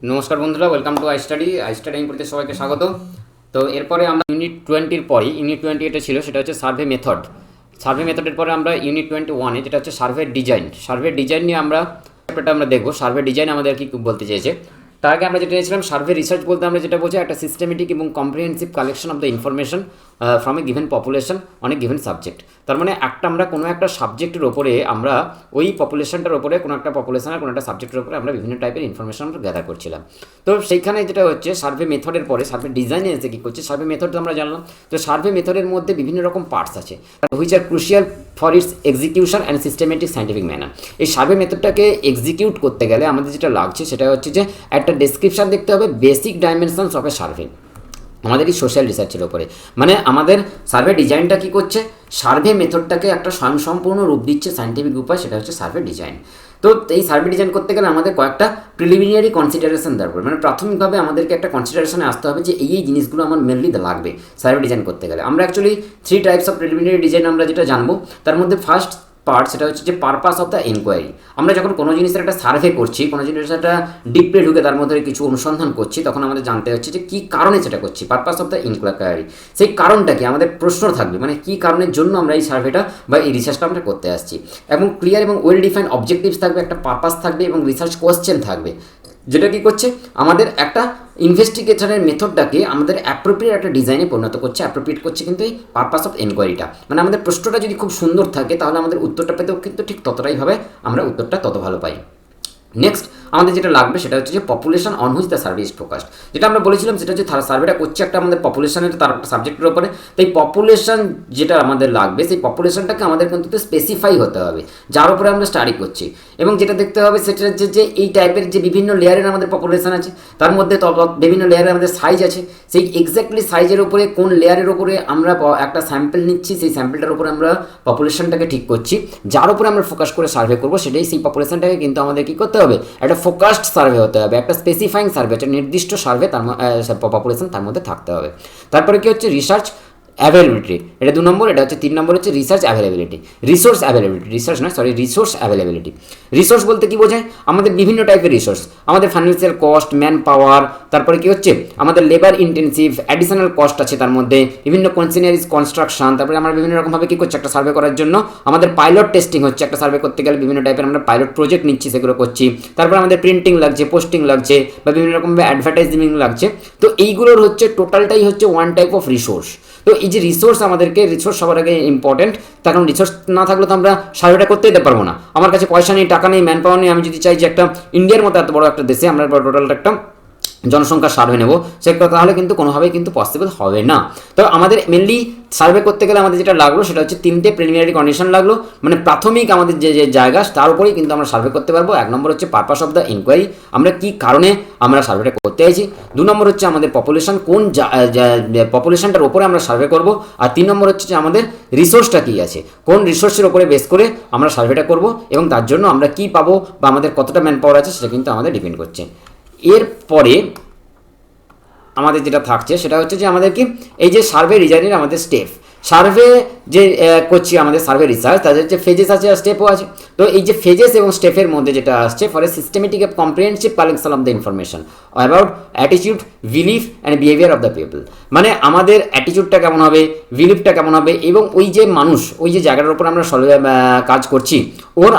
নমস্কার বন্ধুরা, welcome to I study পড়তে সবাইকে স্বাগত। তো এরপরে আমরা ইউনিট 20-র পরে, ইউনিট 20 এটা ছিল, সেটা হচ্ছে সার্ভে মেথড। সার্ভে মেথডের পরে আমরা ইউনিট 21-এ যেটা হচ্ছে সার্ভে ডিজাইন নিয়ে আমরা দেখবো সার্ভে ডিজাইন আমাদের কি বলতে চেয়েছে। তার আগে আমরা যেটা নিয়েছিলাম সার্ভে রিসার্চ বলতে আমরা যেটা বোঝাই একটা সিস্টেমেটিক এবং comprehensive collection of the information from a given population on a given subject. তার মানে আমরা কোনো একটা সাবজেক্টের ওপরে আমরা ওই পপুলেশনটার ওপরে কোনো একটা পপুলেশনের কোনো একটা সাবজেক্টের ওপরে আমরা বিভিন্ন টাইপের ইনফরমেশন আমরা গ্যাদার করছিলাম। তো সেইখানে যেটা হচ্ছে সার্ভে মেথডের পরে সার্ভে ডিজাইনে এসে কী করছে, সার্ভে মেথড তো আমরা জানলাম। তো সার্ভে মেথডের মধ্যে বিভিন্ন রকম পার্টস আছে which are crucial for its execution and systematic scientific manner. এই সার্ভে মেথডটাকে এক্সিকিউট করতে গেলে আমাদের যেটা লাগছে সেটা হচ্ছে যে একটা ডেসক্রিপশান দেখতে হবে, basic dimensions of A survey আমাদের এই সোশ্যাল রিসার্চের ওপরে। মানে আমাদের সার্ভে ডিজাইনটা কী করছে, সার্ভে মেথডটাকে একটা স্বয়ংসম্পূর্ণ রূপ দিচ্ছে সাইন্টিফিক উপায়, সেটা হচ্ছে সার্ভে ডিজাইন। তো এই সার্ভে ডিজাইন করতে গেলে আমাদের কয়েকটা প্রিলিমিনারি কনসিডারেশন দরকার, মানে প্রাথমিকভাবে আমাদেরকে একটা কনসিডারেশনে আসতে হবে যে এই জিনিসগুলো আমার মেনলি লাগবে সার্ভে ডিজাইন করতে গেলে। আমরা actually 3 types of preliminary design আমরা যেটা জানবো, তার মধ্যে ফার্স্ট পার্ট সেটা হচ্ছে যে পারপাস অফ দ্য এনকোয়ারি। আমরা যখন কোনো জিনিসের একটা সার্ভে করছি, কোনো জিনিসের একটা ডিপে ঢুকে তার মধ্যে কিছু অনুসন্ধান করছি, তখন আমাদের জানতে হচ্ছে যে কী কারণে সেটা করছি, পারপাস অফ দ্য এনকোয়ারি। সেই কারণটা কি, আমাদের প্রশ্ন থাকবে, মানে কী কারণের জন্য আমরা এই সার্ভেটা বা এই রিসার্চটা আমরা করতে আসছি। এবং ক্লিয়ার এবং ওয়েল ডিফাইন্ড অবজেক্টিভস থাকবে, একটা পারপাস থাকবে এবং রিসার্চ কোয়েশ্চেন থাকবে, যেটা কী করছে আমাদের একটা ইনভেস্টিগেশনের মেথডটাকে আমাদের অ্যাপ্রোপ্রিয়েট একটা ডিজাইনে পরিণত করছে, অ্যাপ্রোপ্রিয়েট করছে কিন্তু এই পারপাস অফ এনকোয়ারিটা। মানে আমাদের প্রশ্নটা যদি খুব সুন্দর থাকে তাহলে আমাদের উত্তরটা পেতেও কিন্তু ঠিক ততটাই হবে, আমরা উত্তরটা তত ভালো পাই। নেক্সট আমাদের যেটা লাগবে সেটা হচ্ছে যে population on which the survey is focused. যেটা আমরা বলেছিলাম সেটা হচ্ছে সার্ভেটা করছে একটা আমাদের পপুলেশনের তার একটা সাবজেক্টের উপরে। তাই পপুলেশন যেটা আমাদের লাগবে সেই পপুলেশনটাকে আমাদের কিন্তু স্পেসিফাই হতে হবে যার উপরে আমরা স্টাডি করছি। এবং যেটা দেখতে হবে সেটা হচ্ছে যে এই টাইপের যে বিভিন্ন লেয়ারের আমাদের পপুলেশন আছে, তার মধ্যে বিভিন্ন লেয়ারের আমাদের সাইজ আছে, সেই এক্স্যাক্টলি সাইজের উপরে কোন লেয়ারের উপরে আমরা একটা স্যাম্পল নিচ্ছি, সেই স্যাম্পলটার উপরে আমরা পপুলেশনটাকে ঠিক করছি, যার উপরে আমরা ফোকাস করে সার্ভে করবো সেটাই সেই পপুলেশনটাকে কিন্তু আমাদের কী করতে হবে, একটা ফোকাসড সার্ভে হতে হবে, একটা স্পেসিফাইং সার্ভে, একটা নির্দিষ্ট সার্ভে তার পপুলেশন তার মধ্যে থাকতে হবে। তারপরে কি হচ্ছে রিসার্চ অ্যাভেলেবিলিটি, এটা 2 নম্বর। এটা হচ্ছে 3 নম্বর হচ্ছে research availability, resource availability, resource availability. Resource বলতে কি বোঝায়, আমাদের বিভিন্ন টাইপের রিসোর্স, আমাদের ফাইন্যান্সিয়াল কস্ট, ম্যান পাওয়ার, তারপরে কি হচ্ছে আমাদের লেবার ইন্টেন্সিভ, অ্যাডিশনাল কস্ট আছে তার মধ্যে, বিভিন্ন কনসিনারিজ কনস্ট্রাকশন। তারপরে আমরা বিভিন্ন রকমভাবে কী করছি, একটা সার্ভে করার জন্য আমাদের পাইলট টেস্টিং হচ্ছে, একটা সার্ভে করতে গেলে বিভিন্ন টাইপের আমরা পাইলট প্রজেক্ট নিচ্ছি, সেগুলো করছি। তারপরে আমাদের প্রিন্টিং লাগছে, পোস্টিং লাগছে, বা বিভিন্ন রকমভাবে অ্যাডভার্টাইজিং লাগছে। তো এইগুলোর হচ্ছে টোটালটাই হচ্ছে ওয়ান টাইপ অফ রিসোর্স। তো এই যে রিসোর্স, আমাদেরকে রিসোর্স সবার আগে ইম্পর্টেন্ট, তার কারণ রিসোর্স না থাকলে তো আমরা সার্ভেটা করতে যেতে পারবো না। আমার কাছে পয়সা নেই, টাকা নেই, ম্যান পাওয়ার নেই, আমি যদি চাই যে একটা ইন্ডিয়ার মতো এত বড় একটা দেশে আমরা টোটালটা একটা জনসংখ্যার সার্ভে নেব, সেটা তাহলে কিন্তু কোনোভাবেই কিন্তু পসিবল হবে না। তো আমাদের মেনলি সার্ভে করতে গেলে আমাদের যেটা লাগলো সেটা হচ্ছে 3টে প্রিলিমিনারি কন্ডিশন লাগলো, মানে প্রাথমিক আমাদের যে যে জায়গা তার উপরেই কিন্তু আমরা সার্ভে করতে পারবো। 1 নম্বর হচ্ছে পারপাস অফ দ্য ইনকোয়ারি, আমরা কী কারণে আমরা সার্ভেটা করতে চাইছি। 2 নম্বর হচ্ছে আমাদের পপুলেশন, কোন পপুলেশনটার উপরে আমরা সার্ভে করব। আর 3 নম্বর হচ্ছে যে আমাদের রিসোর্সটা কী আছে, কোন রিসোর্সের উপরে বেস করে আমরা সার্ভেটা করব, এবং তার জন্য আমরা কী পাবো বা আমাদের কতটা ম্যান পাওয়ার আছে সেটা কিন্তু আমাদের ডিপেন্ড করছে। এরপরে আমাদের যেটা থাকছে সেটা হচ্ছে যে আমাদের কি এই যে সার্ভে ডিজাইনের আমাদের স্টেপ, সার্ভে যে করছি আমাদের সার্ভে রিসার্চ, তাদের যে ফেজেস আছে আর স্টেপও আছে। তো এই যে ফেজেস এবং স্টেপের মধ্যে যেটা আসছে, for a systematic and comprehensive collection of the information about attitude, belief and behaviour of the people. মানে আমাদের অ্যাটিটিউডটা কেমন হবে, বিলিফটা কেমন হবে, এবং ওই যে মানুষ, ওই যে জায়গাটার উপর আমরা কাজ করছি,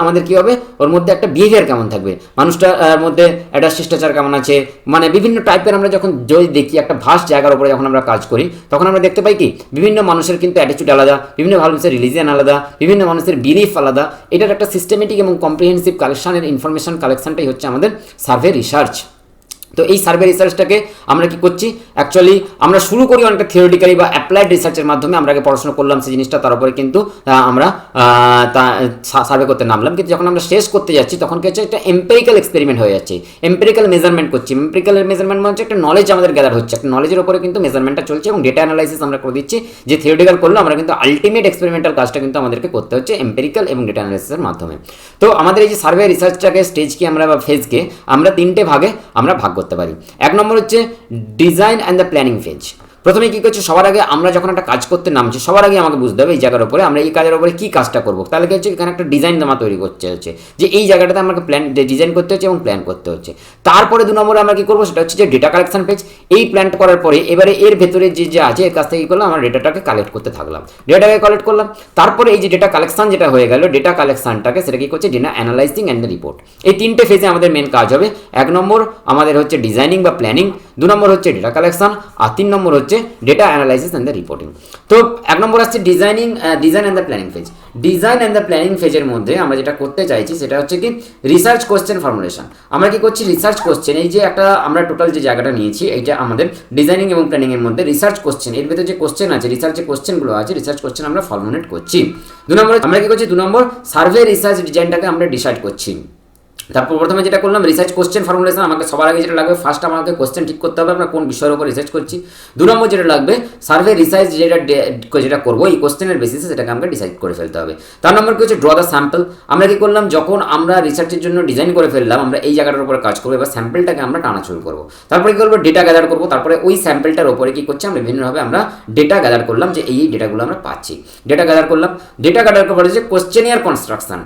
আমাদের কী হবে, ওর মধ্যে একটা বিহেভিয়ার কেমন থাকবে, মানুষটার মধ্যে একটা শিষ্টাচার কেমন আছে। মানে বিভিন্ন টাইপের আমরা যখন যদি দেখি একটা ভাস্ট জায়গার উপরে যখন আমরা কাজ করি, তখন আমরা দেখতে পাই কি বিভিন্ন মানুষের কিন্তু অ্যাটিটিউড আলাদা, বিভিন্ন মানুষের রিলিজিয়ান আলাদা, বিভিন্ন মানুষের বিলিফ আলাদা। এটার একটা সিস্টেমেটিক এবং কম্প্রিহেন্সিভ কালেকশনের ইনফরমেশন কালেকশনটাই হচ্ছে আমাদের সার্ভে রিসার্চ। তো এই সার্ভে রিসার্চটাকে আমরা কি করছি, অ্যাকচুয়ালি আমরা শুরু করি অনেকটা থিওরিটিক্যালি বা অ্যাপ্লাইড রিসার্চের মাধ্যমে। আমরা আগে পড়াশোনা করলাম সেই জিনিসটা, তার উপরে কিন্তু আমরা সার্ভে করতে নামলাম, কিন্তু যখন আমরা শেষ করতে যাচ্ছি তখন কি হচ্ছে, একটা এম্পেরিক্যাল এক্সপেরিমেন্ট হয়ে যাচ্ছে, এম্পেরিক্যাল মেজারমেন্ট করছি। এম্পেরিক্যাল মেজারমেন্ট মানে হচ্ছে একটা নলেজ আমাদের গ্যাদার হচ্ছে, একটা নলেজের উপরে কিন্তু মেজারমেন্টটা চলছে, এবং ডেটা অ্যানালাইসিস আমরা করে দিচ্ছি। যে থিওরিটিক্যাল করলো, আমরা কিন্তু আলটিমেট এক্সপেরিমেন্টাল কাজটা কিন্তু আমাদেরকে করতে হচ্ছে এম্পেরিক্যাল এবং ডেটা অ্যানালাইসিসের মাধ্যমে। তো আমাদের এই যে সার্ভে রিসার্চটাকে স্টেজকে আমরা বা ফেজকে আমরা 3টে ভাগে আমরা ভাগ করতে পারি। 1 নম্বর হচ্ছে design and the planning phase, প্রথমে কি করছি, সবার আগে আমরা যখন একটা কাজ করতে নামছি সবার আগে আমাকে বুঝতে হবে এই জায়গার উপরে আমরা এই কাজের উপরে কি কাজটা করবো। তাহলে কি হচ্ছে, এখানে একটা ডিজাইন আমার তৈরি করতে হচ্ছে যে এই জায়গাটাতে আমাকে প্ল্যান ডিজাইন করতে হচ্ছে এবং প্ল্যান করতে হচ্ছে। তারপরে 2 নম্বরে আমরা কি করবো, সেটা হচ্ছে যে ডেটা কালেকশন পেজ। এই প্ল্যান করার পরে এবারে এর ভেতরে যে আছে এর কাছ থেকে কি করলাম, আমরা ডেটাটাকে কালেক্ট করতে থাকলাম, ডেটাটাকে কালেক্ট করলাম। তারপরে এই যে ডেটা কালেকশন যেটা হয়ে গেল, ডেটা কালেকশনটাকে সেটা কি করছে, data analysing and the report. এই 3টে ফেজে আমাদের মেন কাজ হবে। 1 নম্বর আমাদের হচ্ছে ডিজাইনিং বা প্ল্যানিং, 2 নম্বর হচ্ছে ডেটা কালেকশন, আর 3 নম্বর হচ্ছে data analysis and the reporting. তো 1 নম্বর আসছে design and the planning phase. Design and the planning ফেজের মধ্যে আমরা যেটা করতে চাইছি সেটা হচ্ছে কি রিসার্চ কোশ্চেন ফর্মুলেশন। আমরা কি করছি, রিসার্চ কোশ্চেন, এই যে একটা আমরা টোটাল যে জায়গাটা নিয়েছি এইটা আমাদের ডিজাইনিং এবং প্ল্যানিং এর মধ্যে রিসার্চ কোশ্চেন, এর ভেতরে যে কোশ্চেন আছে, রিসার্চ যে কোশ্চেনগুলো আছে, রিসার্চ কোশ্চেন আমরা ফর্মুলেট করছি। 2 নম্বরে আমরা কি করছি, 2 নম্বর সার্ভে রিসার্চ ডিজাইনটাকে আমরা ডিসাইড করছি। তারপর প্রথমে যেটা করলাম রিসার্চ কোশ্চেন ফর্মুলেশন, আমাকে সবার আগে যেটা লাগবে ফার্স্ট আমাকে কোশ্চেন ঠিক করতে হবে আমরা কোন বিষয়ের উপর রিসার্চ করছি। 2 নম্বর যেটা লাগবে সার্ভে রিসার্চ যেটা করবো এই কোশ্চেনের বেসিসে সেটাকে আমাকে ডিসাইড করে ফেলতে হবে। 4 নম্বর কি হচ্ছে ড্র দ্য স্যাম্পল। আমরা কি করলাম, যখন আমরা রিসার্চের জন্য ডিজাইন করে ফেললাম, আমরা এই জায়গাটার উপরে কাজ করবো, এবার স্যাম্পলটাকে আমরা টানাচুর করবো। তারপরে কি করবো, ডেটা গ্যাদার করবো। তারপরে ওই স্যাম্পলটার উপরে কি করছি আমরা বিভিন্নভাবে আমরা ডেটা গ্যাদার করলাম যে এই ডেটাগুলো আমরা পাচ্ছি, ডেটা গ্যাদার করলাম। ডেটা গ্যাদার করার যে কোশ্চেনিয়ার কনস্ট্রাকশন,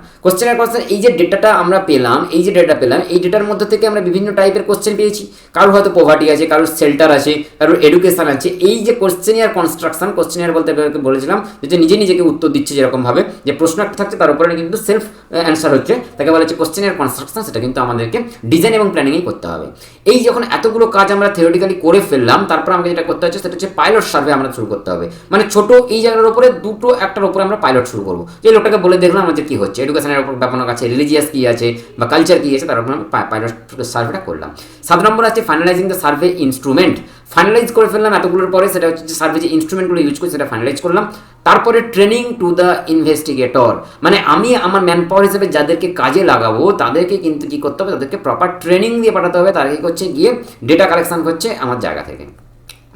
এই যে ডেটাটা আমরা পেলাম, এই যে ডেটা পেলাম, এই ডেটার মধ্যে থেকে আমরা বিভিন্ন টাইপের কোশ্চেন পেয়েছি। কারোর হয়তো পভার্টি আছে, কারোর শেল্টার আছে, কারোর এডুকেশন আছে। এই যে কোশ্চেনিয়ার কনস্ট্রাকশন, কোশ্চেনিয়ার বলতে বলেছিলাম যে নিজে নিজেকে উত্তর দিচ্ছে, যেরকমভাবে যে প্রশ্ন একটা থাকছে তার উপরে কিন্তু সেলফ অ্যান্সার হচ্ছে, তাকে বলা হচ্ছে কোশ্চেনিয়ার কনস্ট্রাকশন। সেটা কিন্তু আমাদেরকে ডিজাইন এবং প্ল্যানিংই করতে হবে। এই যখন এতগুলো কাজ আমরা থিওরিটিক্যালি করে ফেললাম, তারপর আমাকে যেটা করতে হচ্ছে সেটা হচ্ছে পাইলট সার্ভে আমরা শুরু করতে হবে। মানে ছোট এই জায়গার উপরে দুটো একটার উপরে আমরা পাইলট শুরু করবো, যে লোকটাকে বলে দেখলাম আমাদের কি হচ্ছে, এডুকেশনের উপর ব্যাপক আছে, রিলিজিয়াস কি আছে বা কালচার কি আছে, তার উপর আমরা পাইলট সার্ভেটা করলাম। 7 নম্বর আছে finalising the survey instrument. Finalise করে ফেললাম এতগুলোর পরে, সেটা হচ্ছে যে সার্ভে যে ইনস্ট্রুমেন্টগুলো ইউজ করি সেটা ফাইনালাইজ করলাম। তারপরে ট্রেনিং টু দ্য ইনভেস্টিগেটর, মানে আমি আমার ম্যান পাওয়ার হিসেবে যাদেরকে কাজে লাগাবো তাদেরকে কিন্তু কী করতে হবে, তাদেরকে প্রপার ট্রেনিং দিয়ে পাঠাতে হবে। তার কি করছে গিয়ে ডেটা কালেকশন করছে আমার জায়গা থেকে।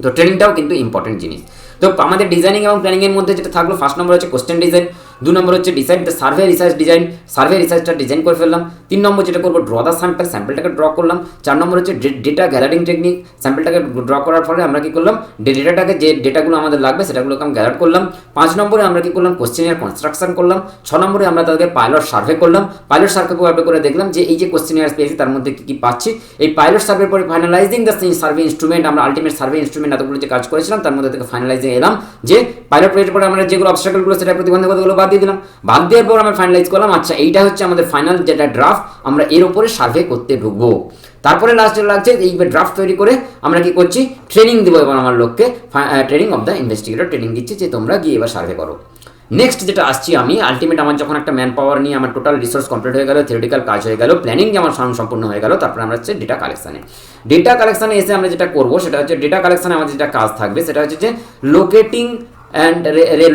তো ট্রেনিংটাও কিন্তু ইম্পর্টেন্ট জিনিস। তো আমাদের ডিজাইনিং এবং প্ল্যানিংয়ের মধ্যে যেটা থাকলো, ফার্স্ট নম্বর হচ্ছে কোশ্চেন ডিজাইন, 2 নম্বর হচ্ছে decide the survey research design, survey রিসার্চটা ডিজাইন করে ফেললাম। 3 নম্বর যেটা করবো ড্র দ্য স্যাম্পল, স্যাম্পলটাকে ড্র করলাম। 4 নম্বর হচ্ছে ডেটা গ্যাদারিং টেকনিক, স্যাম্পলটাকে ড্র করার ফলে আমরা কী করলাম, ডেটাটাকে যে ডেটাগুলো আমাদের লাগবে সেটাগুলোকে আমি গ্যাদার করলাম। 5 নম্বরে আমরা কী করলাম, কোশ্চেনের কনস্ট্রাকশন করলাম। 6 নম্বরে আমরা তাদেরকে পাইলট সার্ভে করলাম। পাইলট সার্ভে করে দেখলাম যে এই যে কোশ্চেনিয়ার পেয়েছি তার মধ্যে কী কী পাচ্ছি। এই পাইলট সার্ভের পরে ফাইনালাইজিং দ্য সার্ভে ইনস্ট্রুমেন্ট, আমরা আলটিমেট সার্ভে ইনস্ট্রুমেন্ট এতগুলো যে কাজ করেছিলাম তার মধ্যে থেকে ফাইনালাইজে এলাম যে পাইলট প্রজেক্টের পরে আমরা যেগুলো অবস্ট্রাকলগুলো সেটা প্রতিবন্ধকতাগুলো বাদ দিয়ে দিলাম। বাদ দেওয়ার পর আমরা ফাইনালাইজ করলাম, আচ্ছা এইটা হচ্ছে আমাদের ফাইনাল যেটা ড্রাফট, আমরা এর উপরে সার্ভে করতে ঢুকবো। তারপরে লাস্টে লাগছে এই ড্রাফট তৈরি করে আমরা কি করছি, ট্রেনিং দেবো এবার আমার লোককে, training of the investigator training দিচ্ছি যে তোমরা গিয়ে এবার সার্ভে করো। নেক্সট যেটা আসছি আমি, আলটিমেট আমার যখন একটা ম্যান পাওয়ার নিয়ে আমার টোটাল রিসোর্স কমপ্লিট হয়ে গেল, থিওরিটিক্যাল কাজ হয়ে গেল, প্ল্যানিং আমার সম্পূর্ণ হয়ে গেল, তারপরে আমরা হচ্ছে ডেটা কালেকশানে। ডেটা কালেকশানে এসে আমরা যেটা করবো সেটা হচ্ছে ডেটা কালেকশানে আমাদের যেটা কাজ থাকবে সেটা হচ্ছে যে locating and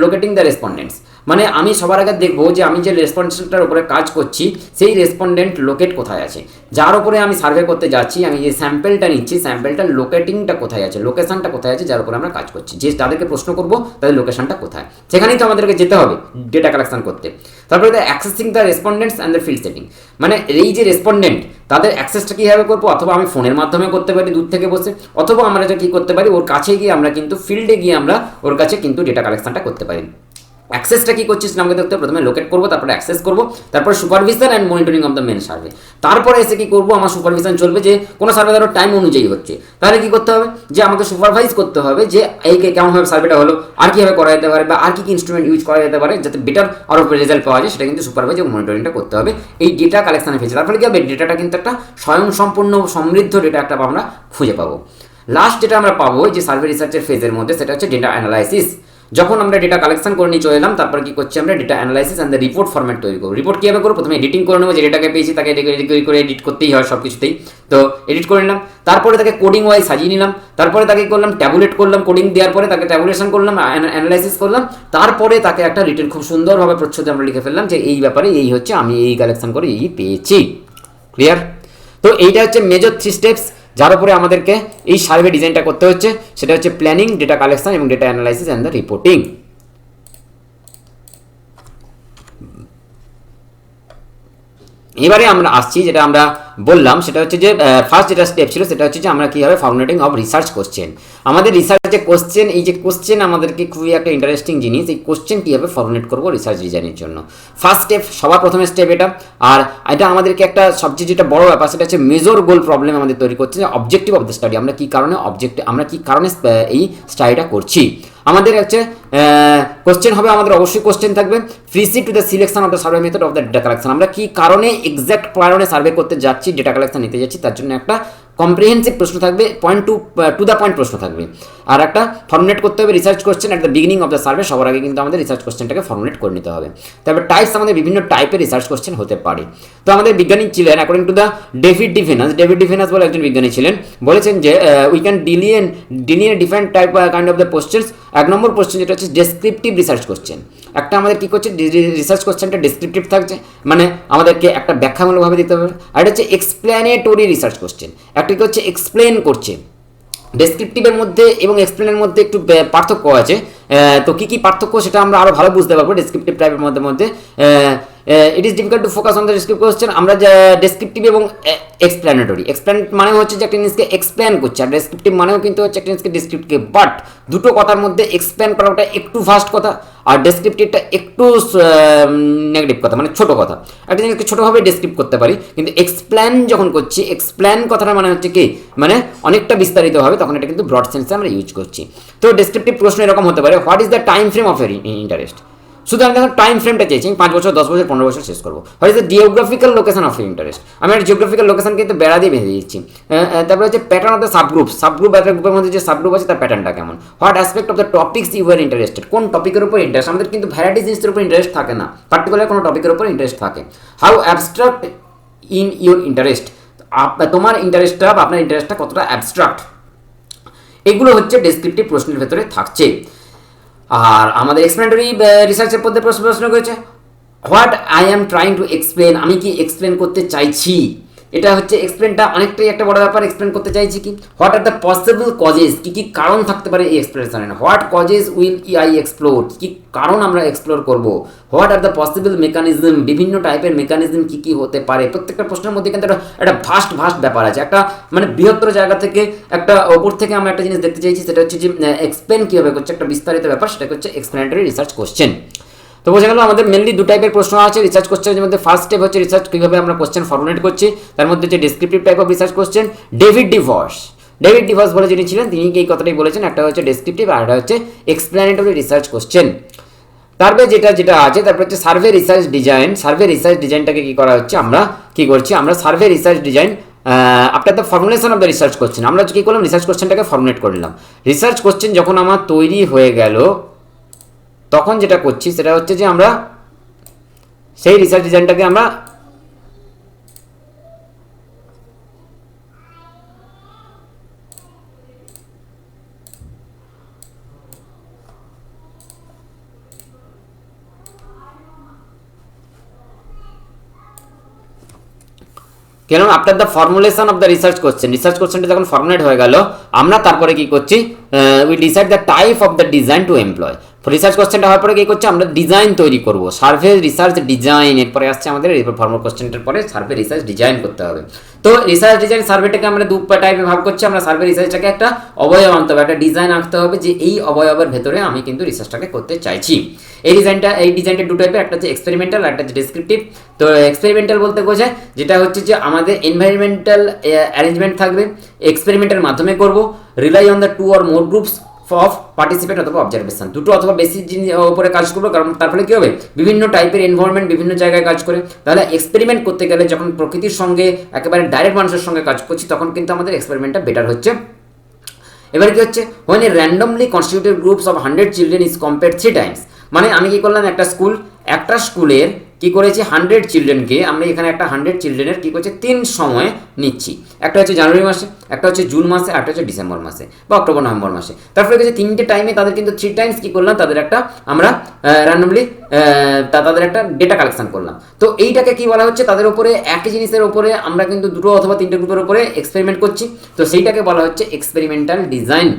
locating the respondents. মানে আমি সবার আগে দেখবো যে আমি যে রেসপন্ডেন্টটার উপরে কাজ করছি সেই রেসপন্ডেন্ট লোকেট কোথায় আছে, যার উপরে আমি সার্ভে করতে যাচ্ছি, আমি যে স্যাম্পেলটা নিচ্ছি স্যাম্পেলটার লোকেটিংটা কোথায় আছে, লোকেশনটা কোথায় আছে, যার উপরে আমরা কাজ করছি, যে তাদেরকে প্রশ্ন করবো তাদের লোকেশনটা কোথায়, সেখানেই তো আমাদেরকে যেতে হবে ডেটা কালেকশন করতে। তারপরে accessing the respondents and the field setting, মানে এই যে রেসপন্ডেন্ট তাদের অ্যাক্সেসটা কীভাবে করবো, অথবা আমি ফোনের মাধ্যমে করতে পারি দূর থেকে বসে, অথবা আমরা এটা কী করতে পারি, ওর কাছে গিয়ে আমরা কিন্তু ফিল্ডে গিয়ে আমরা ওর কাছে কিন্তু ডেটা কালেকশনটা করতে পারি। অ্যাক্সেসটা কী করছিস আমাকে দেখতে, প্রথমে লোকেট করবো, তারপরে অ্যাক্সেস করবো, তারপর supervision and monitoring of the main survey. তারপরে এসে কী করবো, আমার সুপারভিশন চলবে, যে কোনো সার্ভে ধরো টাইম অনুযায়ী হচ্ছে, তাহলে কী করতে হবে, যে আমাকে সুপারভাইজ করতে হবে যে এই কেমনভাবে সার্ভেটা হলো, আর কীভাবে করা যেতে পারে, বা আর কী কী ইনস্ট্রুমেন্ট ইউজ করা যেতে পারে যাতে বেটার আরও রেজাল্ট পাওয়া যায়, সেটা কিন্তু সুপারভাইজ এবং মনিটরিংটা করতে হবে এই ডেটা কালেকশনের ফেজে। তারপরে কী হবে, ডেটাটা কিন্তু একটা স্বয়ংসম্পূর্ণ সমৃদ্ধ ডেটা একটা আমরা খুঁজে পাবো। লাস্ট যেটা আমরা পাবো যে সার্ভে রিসার্চের ফেজের মধ্যে সেটা হচ্ছে ডেটা অ্যানালাইসিস। যখন আমরা ডেটা কালেকশন করে নিয়ে চলে এলাম, তারপর কি করছি আমরা data analysis and the report format তৈরি করবো। রিপোর্ট কীভাবে করবো, প্রথমে এডিটিং করে নেবো, যে ডেটাকে পেয়েছি তাকে করে এডিট করতেই হয় সব কিছুতেই, তো এডিট করে নিলাম। তারপরে তাকে কোডিং ওয়াইজ সাজিয়ে নিলাম, তারপরে তাকে করলাম ট্যাবুলেট করলাম, কোডিং দেওয়ার পরে তাকে ট্যাবুলেশন করলাম, অ্যানালাইসিস করলাম, তারপরে তাকে একটা রিটেন খুব সুন্দরভাবে প্রচ্ছদে আমরা লিখে ফেললাম যে এই ব্যাপারে এই হচ্ছে, আমি এই কালেকশন করে এই পেয়েছি। ক্লিয়ার? তো এইটা হচ্ছে মেজর 3 স্টেপস যার উপরে আমাদেরকে এই সার্ভে ডিজাইনটা করতে হচ্ছে, সেটা হচ্ছে প্ল্যানিং, ডেটা কালেকশন এবং data analysis and the reporting. এবারে আমরা আসছি, যেটা আমরা বললাম সেটা হচ্ছে যে ফার্স্ট যেটা স্টেপ ছিল সেটা হচ্ছে যে আমরা কীভাবে ফর্মুলেটিং অফ রিসার্চ কোশ্চেন, আমাদের রিসার্চে কোশ্চেন, এই যে কোশ্চেন আমাদেরকে খুবই একটা ইন্টারেস্টিং জিনিস, এই কোশ্চেন কীভাবে ফর্মুলেট করবো রিসার্চ ডিজাইনের জন্য। ফার্স্ট স্টেপ, সবার প্রথমে স্টেপ এটা। আর এটা আমাদেরকে একটা সবচেয়ে যেটা বড় ব্যাপার সেটা হচ্ছে মেজর গোল প্রবলেম আমাদের তৈরি করছে, যে অবজেক্টিভ অফ দ্য স্টাডি, আমরা কী কারণে এই স্টাডিটা করছি। আমাদের হচ্ছে কোশ্চেন হবে, আমাদের অবশ্যই কোশ্চেন থাকবে precede to the selection of the survey method of the data collection, আমরা কী কারণে এক্স্যাক্ট কারণে সার্ভে করতে যাচ্ছি, ডেটা কালেকশন নিতে যাচ্ছি, তার জন্য একটা কম্প্রিহেন্সিভ প্রশ্ন থাকবে, টু দ্য পয়েন্ট প্রশ্ন থাকবে। আর একটা ফর্মুলেট করতে হবে research question at the beginning of the survey, সবার আগে কিন্তু আমাদের রিসার্চ কোশ্চেনটাকে ফর্মুলেট করে নিতে হবে। তারপর টাইপস, আমাদের বিভিন্ন টাইপের রিসার্চ কোশ্চেন হতে পারে। তো আমাদের বিজ্ঞানী ছিলেন অ্যাকর্ডিং টু দ্য ডেভিড ডিফিনাস বলে একজন বিজ্ঞানী ছিলেন, বলেছেন যে we can delineate different type kind of the questions. এক নম্বর কোশ্চেন যেটা হচ্ছে ডেসক্রিপটিভ রিসার্চ কোশ্চেন, একটা আমাদের কী করছে, রিসার্চ কোশ্চেনটা ডেসক্রিপটিভ থাকছে, মানে আমাদেরকে একটা ব্যাখ্যামূলকভাবে দিতে হবে। আর এটা হচ্ছে এক্সপ্লেনেটরি রিসার্চ কোশ্চেন, একটা কি হচ্ছে এক্সপ্লেন করছে। ডেসক্রিপটিভের মধ্যে এবং এক্সপ্লেনের মধ্যে একটু পার্থক্য আছে, তো কী কী পার্থক্য সেটা আমরা আরও ভালো বুঝতে পারবো ডেসক্রিপটিভ টাইপের মধ্যে। ইট is difficult to focus on the descriptive question, আমরা ডেসক্রিপটিভ এবং এক্সপ্লেনেটরি, এক্সপ্লেন মানে হচ্ছে যে একটা জিনিসকে এক্সপ্লেন করছে, আর ডেসক্রিপটিভ মানেও কিন্তু হচ্ছে একটা জিনিসকে ডিসক্রিপটিভ, বাট দুটো কথার মধ্যে এক্সপ্লেন করাটা একটু ফাস্ট কথা, আর ডেসক্রিপটিভটা একটু নেগেটিভ কথা, মানে ছোটো কথা। একটা জিনিসকে ছোটোভাবে ডেসক্রিপ্ট করতে পারি, কিন্তু এক্সপ্লেন যখন করছি, এক্সপ্লেন কথাটা মানে হচ্ছে কি, মানে অনেকটা বিস্তারিত হবে, তখন এটা কিন্তু ব্রড সেন্সে আমরা ইউজ করছি। তো ডেসক্রিপটিভ প্রশ্ন এরকম হতে পারে, what is the time frame of interest, শুধু আমি দেখো টাইম ফ্রেমটা চেয়েছি, 5 বছর, 10 বছর, 15 বছর শেষ করবো। What is the geographical location of interest, আমি একটা জিওগ্রাফিক্যাল লোকেশন কিন্তু বেড়া দিয়ে বেঁধে দিচ্ছি। তারপরে হচ্ছে প্যাটার্ন অফ দ্য সাবগ্রুপ একটা গ্রুপের মধ্যে যে সাবগ্রুপ আছে তার প্যাটার্নটা কেমন। What aspect of the topics you are interested, কোন টপিকের উপর ইন্টারেস্ট, আমাদের কিন্তু ভ্যারাইটি জিনিসের উপর ইন্টারেস্ট থাকে না, পার্টিকুলার কোনো টপিকের উপর ইন্টারেস্ট থাকে। How abstract in your interest, তোমার ইন্টারেস্টটা বা আপনার ইন্টারেস্টটা কতটা অ্যাবস্ট্রাক্ট, এগুলো হচ্ছে ডেসক্রিপটিভ প্রশ্নের ভেতরে থাকছে। আর আমাদের এক্সপ্লেনেটরি রিসার্চের মধ্যে প্রশ্ন করেছে, what I am trying to explain, আমি কি এক্সপ্লেন করতে চাইছি, এটা হচ্ছে এক্সপ্লেনটা অনেকটাই একটা বড় ব্যাপার, এক্সপ্লেন করতে চাইছি কি। What are the possible causes, কী কী কারণ থাকতে পারে এই এক্সপ্লেনেশনের, what causes will I explore, কী কী কারণ আমরা এক্সপ্লোর করবো। What are the possible mechanism, বিভিন্ন টাইপের মেকানিজম কী কী হতে পারে। প্রত্যেকটা প্রশ্নের মধ্যে কিন্তু একটা ভাস্ট ব্যাপার আছে, একটা মানে বৃহত্তর জায়গা থেকে, একটা ওপর থেকে আমরা একটা জিনিস দেখতে চাইছি, সেটা হচ্ছে যে এক্সপ্লেন কীভাবে করছে, একটা বিস্তারিত ব্যাপার, সেটা হচ্ছে এক্সপ্লেনেটরি রিসার্চ কোশ্চেন। তো বোঝা গেল আমাদের মেনলি দু টাইপের প্রশ্ন আছে রিসার্চ কোশ্চেনের মধ্যে। ফার্স্ট স্টেপ হচ্ছে রিসার্চ কীভাবে আমরা কোশ্চেন ফর্মুলেট করছি, তার মধ্যে হচ্ছে descriptive type of research question. David ডিভস বলে যিনি ছিলেন, তিনি এই কথাটাই বলেছেন, একটা হচ্ছে ডেসক্রিপটিভ আর একটা হচ্ছে এক্সপ্লেনেটরি রিসার্চ কোশ্চেন। তারপরে যেটা আছে, তারপর হচ্ছে সার্ভে রিসার্চ ডিজাইনটাকে কী করা হচ্ছে, আমরা কী করছি, আমরা survey research design after the formulation of the research question, আমরা কী করলাম, রিসার্চ কোশ্চেনটাকে ফর্মুলেট করলাম। রিসার্চ কোশ্চেন যখন আমার তৈরি হয়ে গেল, তখন যেটা করছি সেটা হচ্ছে যে আমরা সেই রিসার্চ ডিজাইনটাকে আমরা কেন after the formulation of the research কোশ্চেনটা যখন ফর্মুলেট হয়ে গেল, আমরা তারপরে কি করছি, we decide the type of the design to employ. Research কোশ্চেনটা হওয়ার পরে কি করছি, আমরা ডিজাইন তৈরি করব, সার্ভে রিসার্চ ডিজাইন, এরপরে আসছে আমাদের ফর্মাল কোশ্চেনটার পরে সার্ভে রিসার্চ ডিজাইন করতে হবে। তো রিসার্চ ডিজাইন সার্ভেটাকে আমরা দু টাইপে ভাগ করছি, আমরা সার্ভে রিসার্চটাকে একটা অবয়ব আনতে হবে, একটা ডিজাইন আঁকতে হবে, যে এই অবয়বের ভেতরে আমি কিন্তু রিসার্চটাকে করতে চাইছি। এই ডিজাইনটা দু টাইপের, একটা হচ্ছে এক্সপেরিমেন্টাল আর একটা হচ্ছে ডেসক্রিপটিভ। তো এক্সপেরিমেন্টাল বলতে বোঝায় যেটা হচ্ছে যে আমাদের এনভায়রনমেন্টাল অ্যারেঞ্জমেন্ট থাকবে, এক্সপেরিমেন্টের মাধ্যমে করব, rely on the 2 or more groups of participate অথবা অবজারভেশন, দুটো অথবা বেশি উপরে কাজ করবো, কারণ তার ফলে কী হবে, বিভিন্ন টাইপের এনভায়রনমেন্ট বিভিন্ন জায়গায় কাজ করে। তাহলে এক্সপেরিমেন্ট করতে গেলে যখন প্রকৃতির সঙ্গে একেবারে ডাইরেক্ট মানুষের সঙ্গে কাজ করছি, তখন কিন্তু আমাদের এক্সপেরিমেন্টটা বেটার হচ্ছে। এবার কি হচ্ছে, when a randomly constituted groups of 100 children is compared 3 times, মানে আমি কি করলাম, একটা স্কুলের কি করেছি, 100 চিলড্রেনকে আমরা এখানে একটা 100 চিলড্রেনের কি করছে 3 সময়ে নিচ্ছি, একটা হচ্ছে জানুয়ারি মাসে, একটা হচ্ছে জুন মাসে, একটা হচ্ছে ডিসেম্বর মাসে বা অক্টোবর নভেম্বর মাসে। তারপরে হচ্ছে 3টে টাইমে তাদের কিন্তু 3 টাইমস কি করলাম, তাদের একটা আমরা র্যান্ডমলি তাদের একটা ডেটা কালেকশন করলাম। তো এইটাকে কি বলা হচ্ছে, তাদের উপরে একই জিনিসের উপরে আমরা কিন্তু 2 অথবা 3টে গ্রুপের উপরে এক্সপেরিমেন্ট করছি, তো সেইটাকে বলা হচ্ছে এক্সপেরিমেন্টাল ডিজাইন।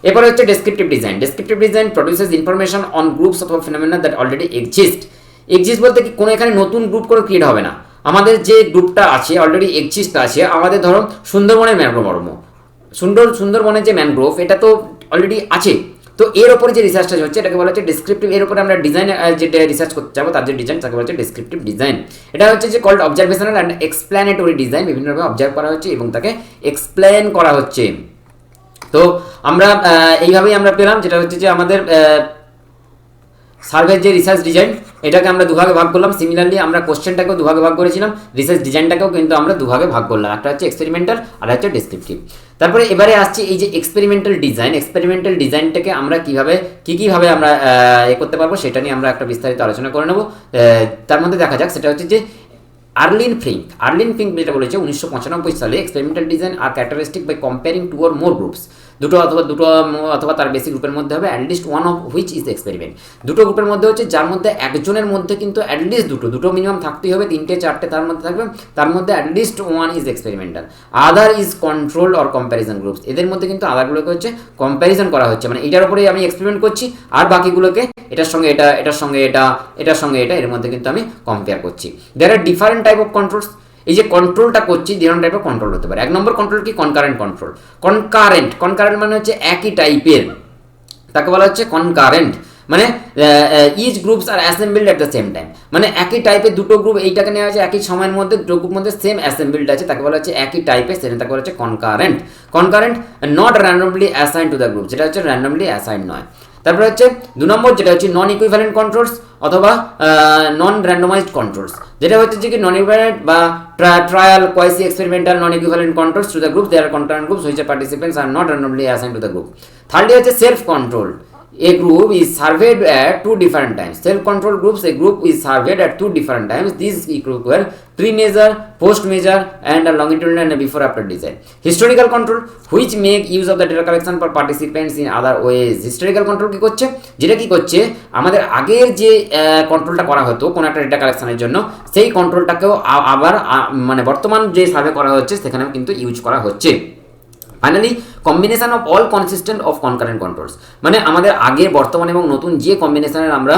এরপরে হচ্ছে descriptive design produces information on groups অথবা ফিনোমেনা দ্যাট অলরেডি এক্সিস্ট বলতে কি কোনো এখানে নতুন গ্রুপ করে ক্রিয়েট হবে না, আমাদের যে গ্রুপটা আছে অলরেডি এক্সিস্ট আছে, আমাদের ধরো সুন্দরবনের ম্যানগ্রোভ, সুন্দরবনের যে ম্যানগ্রোভ এটা তো অলরেডি আছে। তো এর উপরে যে রিসার্চটা হচ্ছে এটাকে বলা হচ্ছে ডেসক্রিপটিভ। এর উপরে আমরা ডিজাইন যেটা রিসার্চ করতে যাবো তার যে ডিজাইন তাকে বলা হচ্ছে ডেসক্রিপটিভ ডিজাইন। এটা হচ্ছে যে কল্ড অবজারভেশনাল অ্যান্ড এক্সপ্ল্যানেটরি ডিজাইন, বিভিন্নভাবে অবজার্ভ করা হচ্ছে এবং তাকে এক্সপ্লেন করা হচ্ছে। তো আমরা এইভাবেই আমরা পেলাম, যেটা হচ্ছে যে আমাদের সার্ভের যে রিসার্চ ডিজাইন এটাকে আমরা দুভাগে ভাগ করলাম। সিমিলারলি আমরা কোশ্চেনটাকেও দুভাগে ভাগ করেছিলাম, রিসার্চ ডিজাইনটাকেও কিন্তু আমরা দুভাগে ভাগ করলাম, একটা হচ্ছে এক্সপেরিমেন্টাল আর হচ্ছে ডেসক্রিপটিভ। তারপরে এবারে আসছি এই যে এক্সপেরিমেন্টাল ডিজাইনটাকে আমরা কীভাবে আমরা করতে পারবো সেটা নিয়ে আমরা একটা বিস্তারিত আলোচনা করে নেব। তার মধ্যে দেখা যাক সেটা হচ্ছে যে আর্লিন ফিঙ্ক যেটা বলেছে 1995 সালে, এক্সপেরিমেন্টাল ডিজাইন আর characteristic by comparing two or more groups, দুটো অথবা তার বেশি গ্রুপের মধ্যে হবে, at least one of which is experiment. দুটো গ্রুপের মধ্যে হচ্ছে যার মধ্যে একজনের মধ্যে কিন্তু অ্যাটলিস্ট দুটো মিনিমাম থাকতেই হবে, 3টে 4টে তার মধ্যে থাকবে, তার মধ্যে at least one is experimental, other is control or comparison groups. এদের মধ্যে কিন্তু আদারগুলোকে হচ্ছে কম্প্যারিজন করা হচ্ছে, মানে এটার উপরেই আমি এক্সপেরিমেন্ট করছি আর বাকিগুলোকে এটার সঙ্গে এটা, এটার সঙ্গে এটা, এটার সঙ্গে এটা, এর মধ্যে কিন্তু আমি কম্পেয়ার করছি। দেয়ার আর ডিফারেন্ট টাইপ অফ কন্ট্রোলস। এই যে কন্ট্রোলটা করছি ডিফারেন্ট টাইপের কন্ট্রোল হতে পারে। 1 নম্বর কন্ট্রোল কি? Concurrent control. কনকারেন্ট মানে হচ্ছে একই টাইপের, তাকে বলা হচ্ছে কনকারেন্ট। মানে each groups are assembled at the same time, মানে একই টাইপের দুটো গ্রুপ এইটাকে নেওয়া হচ্ছে একই সময়ের মধ্যে, দুটো গ্রুপ মধ্যে সেম অ্যাসেম্বলড আছে, তাকে বলা হচ্ছে একই টাইপের, সেটা তাকে বলা হচ্ছে concurrent not randomly assign to the group, যেটা হচ্ছে র্যান্ডমলি অ্যাসাইন নয়। তারপরে হচ্ছে 2 নম্বর যেটা হচ্ছে নন ইকুইভ্যালেন্ট কন্ট্রোলস অথবা নন র্যান্ডমাইজড কন্ট্রোলস, যেটা হচ্ছে যে কি নন ইকুইভ্যালেন্ট বা trial quasi experimental non equivalent controls to the group, there concurrent groups which are participants are not randomly assign to the group. Thirdly হচ্ছে self control. A group is surveyed at 2 different times. Self-controlled groups, a group is surveyed at 2 different times. These equal pre-measure, post-measure, and a longitudinal and a before-after design. Historical control, which make use of the data collection for participants in other ways. Historical control কি করছে? যেটা কি করছে, আমাদের আগের যে কন্ট্রোলটা করা হতো কোনো একটা ডেটা কালেকশনের জন্য, সেই কন্ট্রোলটাকেও আবার মানে বর্তমান যে সার্ভে করা হচ্ছে সেখানেও কিন্তু ইউজ করা হচ্ছে। Finally combination of all consistent of concurrent controls, মানে আমাদের আগের, বর্তমান এবং নতুন যে কম্বিনেশনের আমরা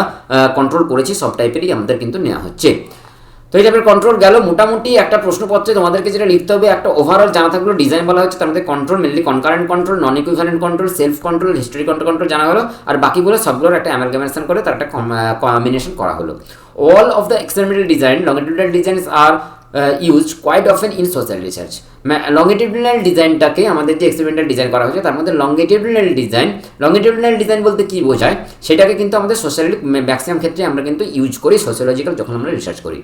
কন্ট্রোল করেছি সব টাইপেরই আমাদের কিন্তু নেওয়া হচ্ছে। তো এই টাইপের কন্ট্রোল গেল। মোটামুটি একটা প্রশ্নপত্রে তোমাদেরকে যেটা লিখতে হবে, একটা ওভারঅল জানা থাকলো ডিজাইন বলা হচ্ছে, তার মধ্যে control mainly concurrent control, non equivalent control, self control, historical control জানা হলো, আর বাকিগুলো সবগুলোর একটা অ্যামালগামেশন করে তার একটা কম্বিনেশন করা হলো। All of the experimental design longitudinal designs are used quite often in social research. Longitudinal ডিজাইনটাকে আমাদের যে এক্সপেরিমেন্টাল ডিজাইন করা হয়েছে তার মধ্যে লংগিটিউডিনাল ডিজাইন বলতে কি বোঝায় সেটাকে কিন্তু আমাদের সোশ্যালি ম্যাক্সিমাম ক্ষেত্রে আমরা কিন্তু ইউজ করি সোশিওলজিক্যাল যখন আমরা রিসার্চ করি।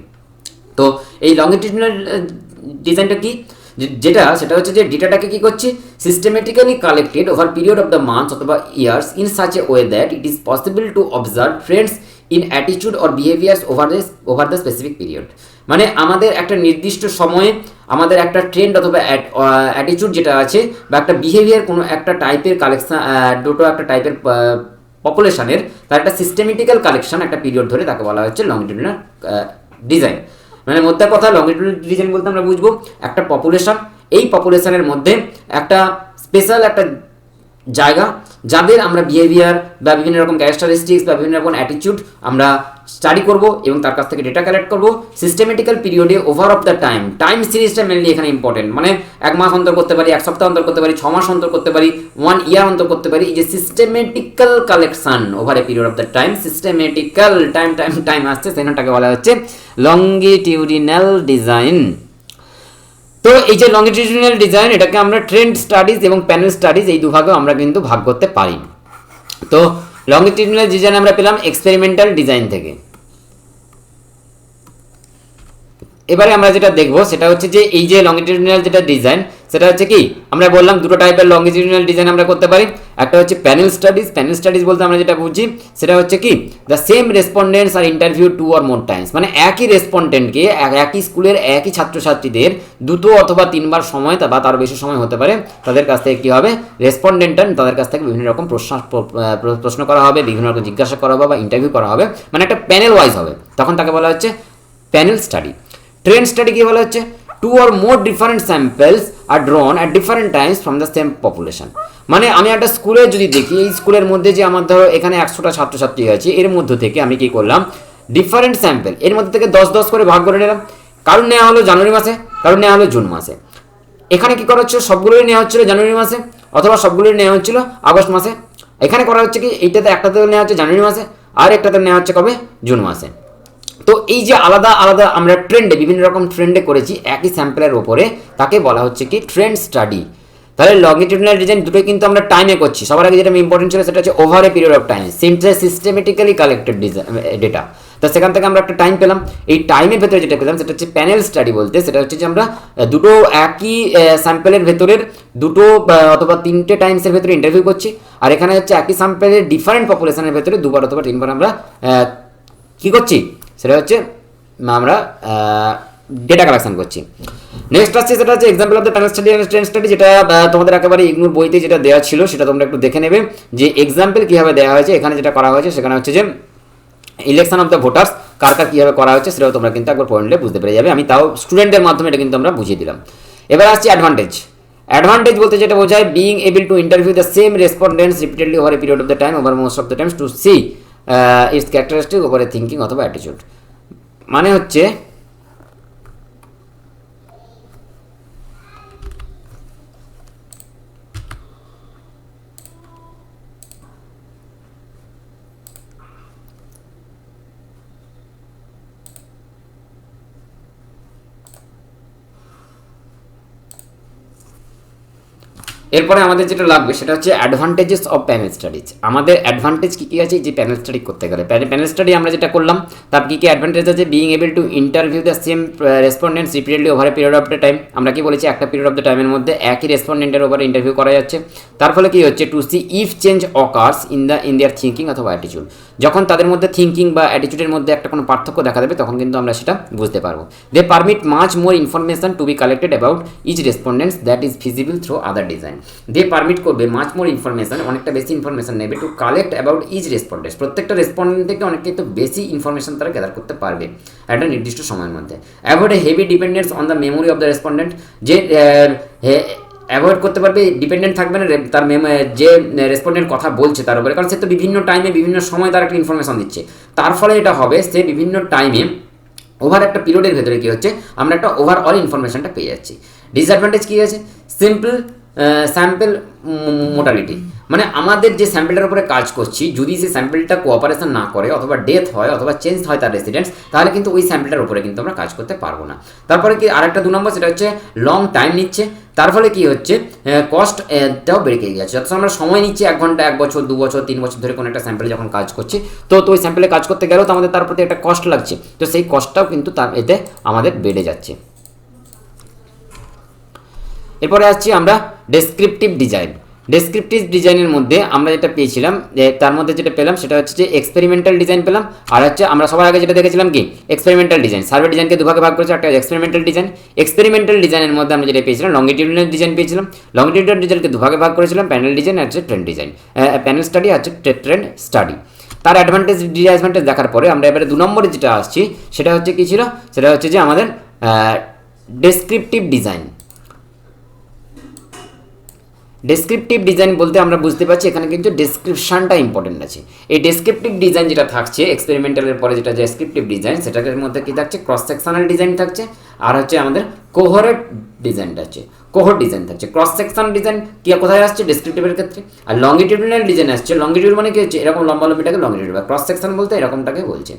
তো এই লংগিটিউডিনাল ডিজাইনটা কি, সেটা হচ্ছে যে ডেটাটাকে কি করছি, systematically collected over period of the months অথবা years in such a way that it is possible to observe trends in attitude or behaviours over the specific period. মানে আমাদের একটা নির্দিষ্ট সময়ে আমাদের একটা ট্রেন্ড অথবা অ্যাটিটিউড যেটা আছে বা একটা বিহেভিয়ার কোনো একটা টাইপের কালেকশন, দুটো একটা টাইপের পপুলেশনের তার একটা সিস্টেমেটিক্যাল কালেকশন একটা পিরিয়ড ধরে তাকে বলা হচ্ছে লংগিটিউডিনাল ডিজাইন। মানে মধ্যে কথা লংগিটিউডিনাল ডিজাইন বলতে আমরা বুঝবো একটা পপুলেশন, এই পপুলেশনের মধ্যে একটা স্পেশাল একটা জায়গা যাদের আমরা বিহেভিয়ার বা বিভিন্ন রকম ক্যারেক্টারিস্টিক্স বা বিভিন্ন রকম অ্যাটিটিউড আমরা স্টাডি করব এবং তার কাছ থেকে ডেটা কালেক্ট করব সিস্টেমেটিক্যাল পিরিয়ডে ওভার অফ দ্য টাইম সিরিজটা মেনলি এখানে ইম্পর্টেন্ট। মানে 1 মাস অন্তর করতে পারি, 1 সপ্তাহ অন্তর করতে পারি, 6 মাস অন্তর করতে পারি, 1 ইয়ার অন্তর করতে পারি। এই যে systematical collection over a period of the time, systematical time আসছে সেটাকে বলা হচ্ছে লংগিটিউডিনাল ডিজাইন। তো এই যে লংগিটিউডিনাল ডিজাইন এটাকে আমরা ট্রেন্ড স্টাডিজ এবং প্যানেল স্টাডিজ এই দুভাগে আমরা কিন্তু ভাগ করতে পারি। তো লংগিটিউডিনাল ডিজাইন আমরা পেলাম এক্সপেরিমেন্টাল ডিজাইন থেকে। এবারে আমরা যেটা দেখবো সেটা হচ্ছে যে এই যে লংগিটিউডিনাল যেটা ডিজাইন সেটা হচ্ছে কি, আমরা বললাম দুটো টাইপের লংগিটিউডিনাল ডিজাইন আমরা করতে পারি। একটা হচ্ছে প্যানেল স্টাডিজ বলতে আমরা যেটা বুঝি সেটা হচ্ছে কি, the same respondents are interview 2 or more times, মানে একই রেসপন্ডেন্টকে একই স্কুলের একই ছাত্রছাত্রীদের 2 অথবা 3 বার সময় বা তার বেশি সময় হতে পারে তাদের কাছ থেকে কী হবে, রেসপন্ডেন্ট তাদের কাছ থেকে বিভিন্ন রকম প্রশ্ন করা হবে, বিভিন্ন রকম জিজ্ঞাসা করা হবে বা ইন্টারভিউ করা হবে, মানে একটা প্যানেল ওয়াইজ হবে, তখন তাকে বলা হচ্ছে প্যানেল স্টাডি। ট্রেন্ড স্টাডি কি বলা হচ্ছে, 2 or more different samples are drawn at different times from the same population। মানে আমি একটা স্কুলে যদি দেখি, এই স্কুলের মধ্যে যে আমার ধরো এখানে 100টা ছাত্রছাত্রী আছে, এর মধ্যে থেকে আমি কি করলাম, ডিফারেন্ট স্যাম্পল এর মধ্যে থেকে 10 করে ভাগ করে নিলাম। কারণ নেওয়া হলো জানুয়ারি মাসে, কারণ নেওয়া হলো জুন মাসে। এখানে কি করা হচ্ছে, সবগুলোই নেওয়া হচ্ছিল জানুয়ারি মাসে অথবা সবগুলোই নেওয়া হচ্ছিল আগস্ট মাসে। এখানে করা হচ্ছে কি, এইটাতে একটাতে নেওয়া হচ্ছে জানুয়ারি মাসে আর একটাতে নেওয়া হচ্ছে কবে, জুন মাসে। তো এই যে আলাদা আলাদা আমরা ট্রেন্ডে, বিভিন্ন রকম ট্রেন্ডে করেছি একই স্যাম্পলের ওপরে, তাকে বলা হচ্ছে কি ট্রেন্ড স্টাডি। তাহলে লংগিটিউডিনাল ডিজাইন দুটোই কিন্তু আমরা টাইমে করছি। সবার আগে যেটা ইম্পর্টেন্ট ছিল সেটা হচ্ছে over a period of time, systematically collected data. তো সেখান থেকে আমরা একটা টাইম পেলাম। এই টাইমের ভেতরে যেটা পেলাম সেটা হচ্ছে প্যানেল স্টাডি বলতে, সেটা হচ্ছে যে আমরা দুটো একই স্যাম্পলের ভেতরের দুটো অথবা তিনটে টাইমসের ভেতরে ইন্টারভিউ করছি। আর এখানে হচ্ছে একই স্যাম্পলের ডিফারেন্ট পপুলেশনের ভেতরে দুবার অথবা তিনবার আমরা কী করছি, সেটা হচ্ছে আমরা ডেটা কালেকশন করছি। নেক্সট আসছে সেটা হচ্ছে example of the panel study and trend study, যেটা তোমাদের একেবারে ইগনোর বইতে যেটা দেওয়া ছিল সেটা তোমরা একটু দেখে নেবে যে এক্সাম্পল কীভাবে দেওয়া হয়েছে। এখানে যেটা করা হয়েছে সেখানে হচ্ছে যে ইলেকশন অফ দ্য ভোটার্স কার কার কীভাবে করা হচ্ছে সেটাও তোমরা কিন্তু একবার পয়েন্টে বুঝতে পেরে যাবে। আমি তাও স্টুডেন্টের মাধ্যমে এটা কিন্তু আমরা বুঝিয়ে দিলাম। এবার আসছি অ্যাডভান্টেজ। অ্যাডভান্টেজ বলতে যেটা বোঝায় being able to interview the same respondents repeatedly over a period of the time over most of the times to see its characteristic over a thinking অথবা অ্যাটিটিউড। মানে হচ্ছে এরপরে আমাদের যেটা লাগবে সেটা হচ্ছে অ্যাডভান্টেজেস অফ প্যানেল স্টাডিজ। আমাদের অ্যাডভান্টেজ কী কী আছে যে প্যানেল স্টাডি করতে গেলে, প্যানেল স্টাডি আমরা যেটা করলাম তার কী কী অ্যাডভান্টেজ আছে, being able to interview the same respondents repeatedly over a period of the time. আমরা কি বলেছি, একটা পিরিয়ড অফ দ্য টাইমের মধ্যে একই রেসপন্ডেন্টের ওভার ইন্টারভিউ করা যাচ্ছে। তার ফলে কী হচ্ছে, to see if change occurs in their thinking অথবা অ্যাটিটিউড। যখন তাদের মধ্যে থিঙ্কিং বা অ্যাটিটিউডের মধ্যে একটা কোনো পার্থক্য দেখা দেবে তখন কিন্তু আমরা সেটা বুঝতে পারবো। They permit much more information to be collected about each respondents that is visible through other design. They permit করবে মাচ মোর ইনফরমেশন, অনেকটা বেশি ইনফরমেশন নেবে to collect about each respondents. প্রত্যেকটা রেসপন্ডেন্ট থেকে অনেক কিন্তু বেশি ইনফরমেশন তারা গ্যাদার করতে পারবে একটা নির্দিষ্ট সময়ের মধ্যে। Avoid a heavy dependence on the memory of the respondent, যে অ্যাভয়েড করতে পারবে, ডিপেন্ডেন্ট থাকবে না তার যে রেসপন্ডেন্ট কথা বলছে তার উপরে, কারণ সে তো বিভিন্ন টাইমে বিভিন্ন সময় তার একটা ইনফরমেশন দিচ্ছে। তার ফলে এটা হবে সে বিভিন্ন টাইমে ওভার একটা পিরিয়ডের ভেতরে কী হচ্ছে, আমরা একটা ওভারঅল ইনফরমেশনটা পেয়ে যাচ্ছি। ডিসঅ্যাডভান্টেজ কী আছে, সিম্পল স্যাম্পল মোটালিটি, মানে আমাদের যে স্যাম্পলটার উপরে কাজ করছি যদি সেই স্যাম্পলটা কোঅপারেশন না করে অথবা ডেথ হয় অথবা চেঞ্জ হয় তার রেসিডেন্স, তাহলে কিন্তু ওই স্যাম্পলটার উপরে কিন্তু আমরা কাজ করতে পারবো না। তারপরে কি আরেকটা 2 নম্বর, সেটা হচ্ছে লং টাইম নিচ্ছে। তার ফলে কী হচ্ছে, কস্টটাও বেড়ে গেছে। যত আমরা সময় নিচ্ছি 1 ঘন্টা, 1 বছর, 2 বছর, 3 বছর ধরে কোনো একটা স্যাম্পলে যখন কাজ করছি, তো ওই স্যাম্পলে কাজ করতে গেলেও তো আমাদের তার প্রতি একটা কস্ট লাগছে, তো সেই কস্টটাও কিন্তু তার এতে আমাদের বেড়ে যাচ্ছে। এরপরে আসছি আমরা ডেসক্রিপটিভ ডিজাইন। ডেসক্রিপটিভ ডিজাইনের মধ্যে আমরা যেটা পেয়েছিলাম, তার মধ্যে যেটা পেলাম সেটা হচ্ছে যে এক্সপেরিমেন্টাল ডিজাইন পেলাম, আর হচ্ছে আমরা সবার আগে যেটা দেখেছিলাম কি এক্সপেরিমেন্টাল ডিজাইন। সার্ভে ডিজাইনকে দুভাগে ভাগ করেছে, একটা এক্সপেরিমেন্টাল ডিজাইন। এক্সপেরিমেন্টাল ডিজাইনের মধ্যে আমরা যেটা পেয়েছিলাম লংগিটিউডিনাল ডিজাইন পেয়েছিলাম। লংগিটিউডিনাল ডিজাইনকে দুভাগে ভাগ করেছিলাম, প্যানেল ডিজাইন আর হচ্ছে ট্রেন্ড ডিজাইন, প্যানেল স্টাডি আর হচ্ছে ট্রেন্ড স্টাডি। তার অ্যাডভান্টেজ ডিসঅ্যাডভান্টেজ দেখার পরে আমরা এবারে 2 নম্বরে যেটা আসছি সেটা হচ্ছে কি ছিল, সেটা হচ্ছে যে আমাদের ডেসক্রিপটিভ ডিজাইন। ডেসক্রিপটিভ ডিজাইন বলতে আমরা বুঝতে পারছি এখানে কিন্তু ডেসক্রিপশনটা ইম্পর্টেন্ট আছে। এই ডেসক্রিপটিভ ডিজাইন যেটা থাকছে এক্সপেরিমেন্টালের পরে যেটা ডেসক্রিপটিভ ডিজাইন, সেটার মধ্যে কি থাকছে, ক্রস সেকশনাল ডিজাইন থাকছে, আর হচ্ছে আমাদের কোহরেট ডিজাইনটা আছে, কোহর ডিজাইন থাকছে। ক্রস সেকশন ডিজাইন কি কোথায় আসছে, ডেসক্রিপটিভের ক্ষেত্রে। আর লংগিটিউডিনাল ডিজাইন আসছে, লংগিটিউড মানে কি হচ্ছে এরকম লম্বা লম্বিটাকে লংগিটিউড, বা ক্রস সেকশন বলতে এরকমটাকে বলছে।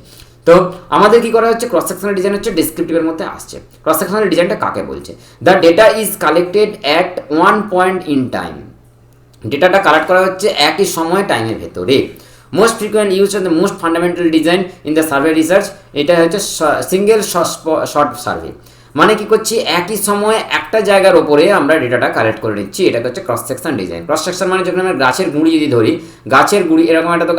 তো আমাদের কি করা হচ্ছে, ক্রস সেকশনাল ডিজাইন হচ্ছে ডেসক্রিপটিভের মধ্যে আসছে। ক্রস সেকশনাল ডিজাইনটা কাকে বলছে, the data is collected at one point in time. ডেটাটা কালেক্ট করা হচ্ছে একই সময় টাইমের ভেতরে। Most frequent use of the most fundamental design in the survey research, এটা হচ্ছে সিঙ্গেল শর্ট সার্ভে। মানে কি করছি, একই সময়ে একটা জায়গার ওপরে আমরা ডেটাটা কালেক্ট করে নিচ্ছি, এটাকে হচ্ছে cross section design. Cross section মানে যখন আমরা গাছের গুঁড়ি যদি ধরি, গাছের গুঁড়ি এরকম একটা তো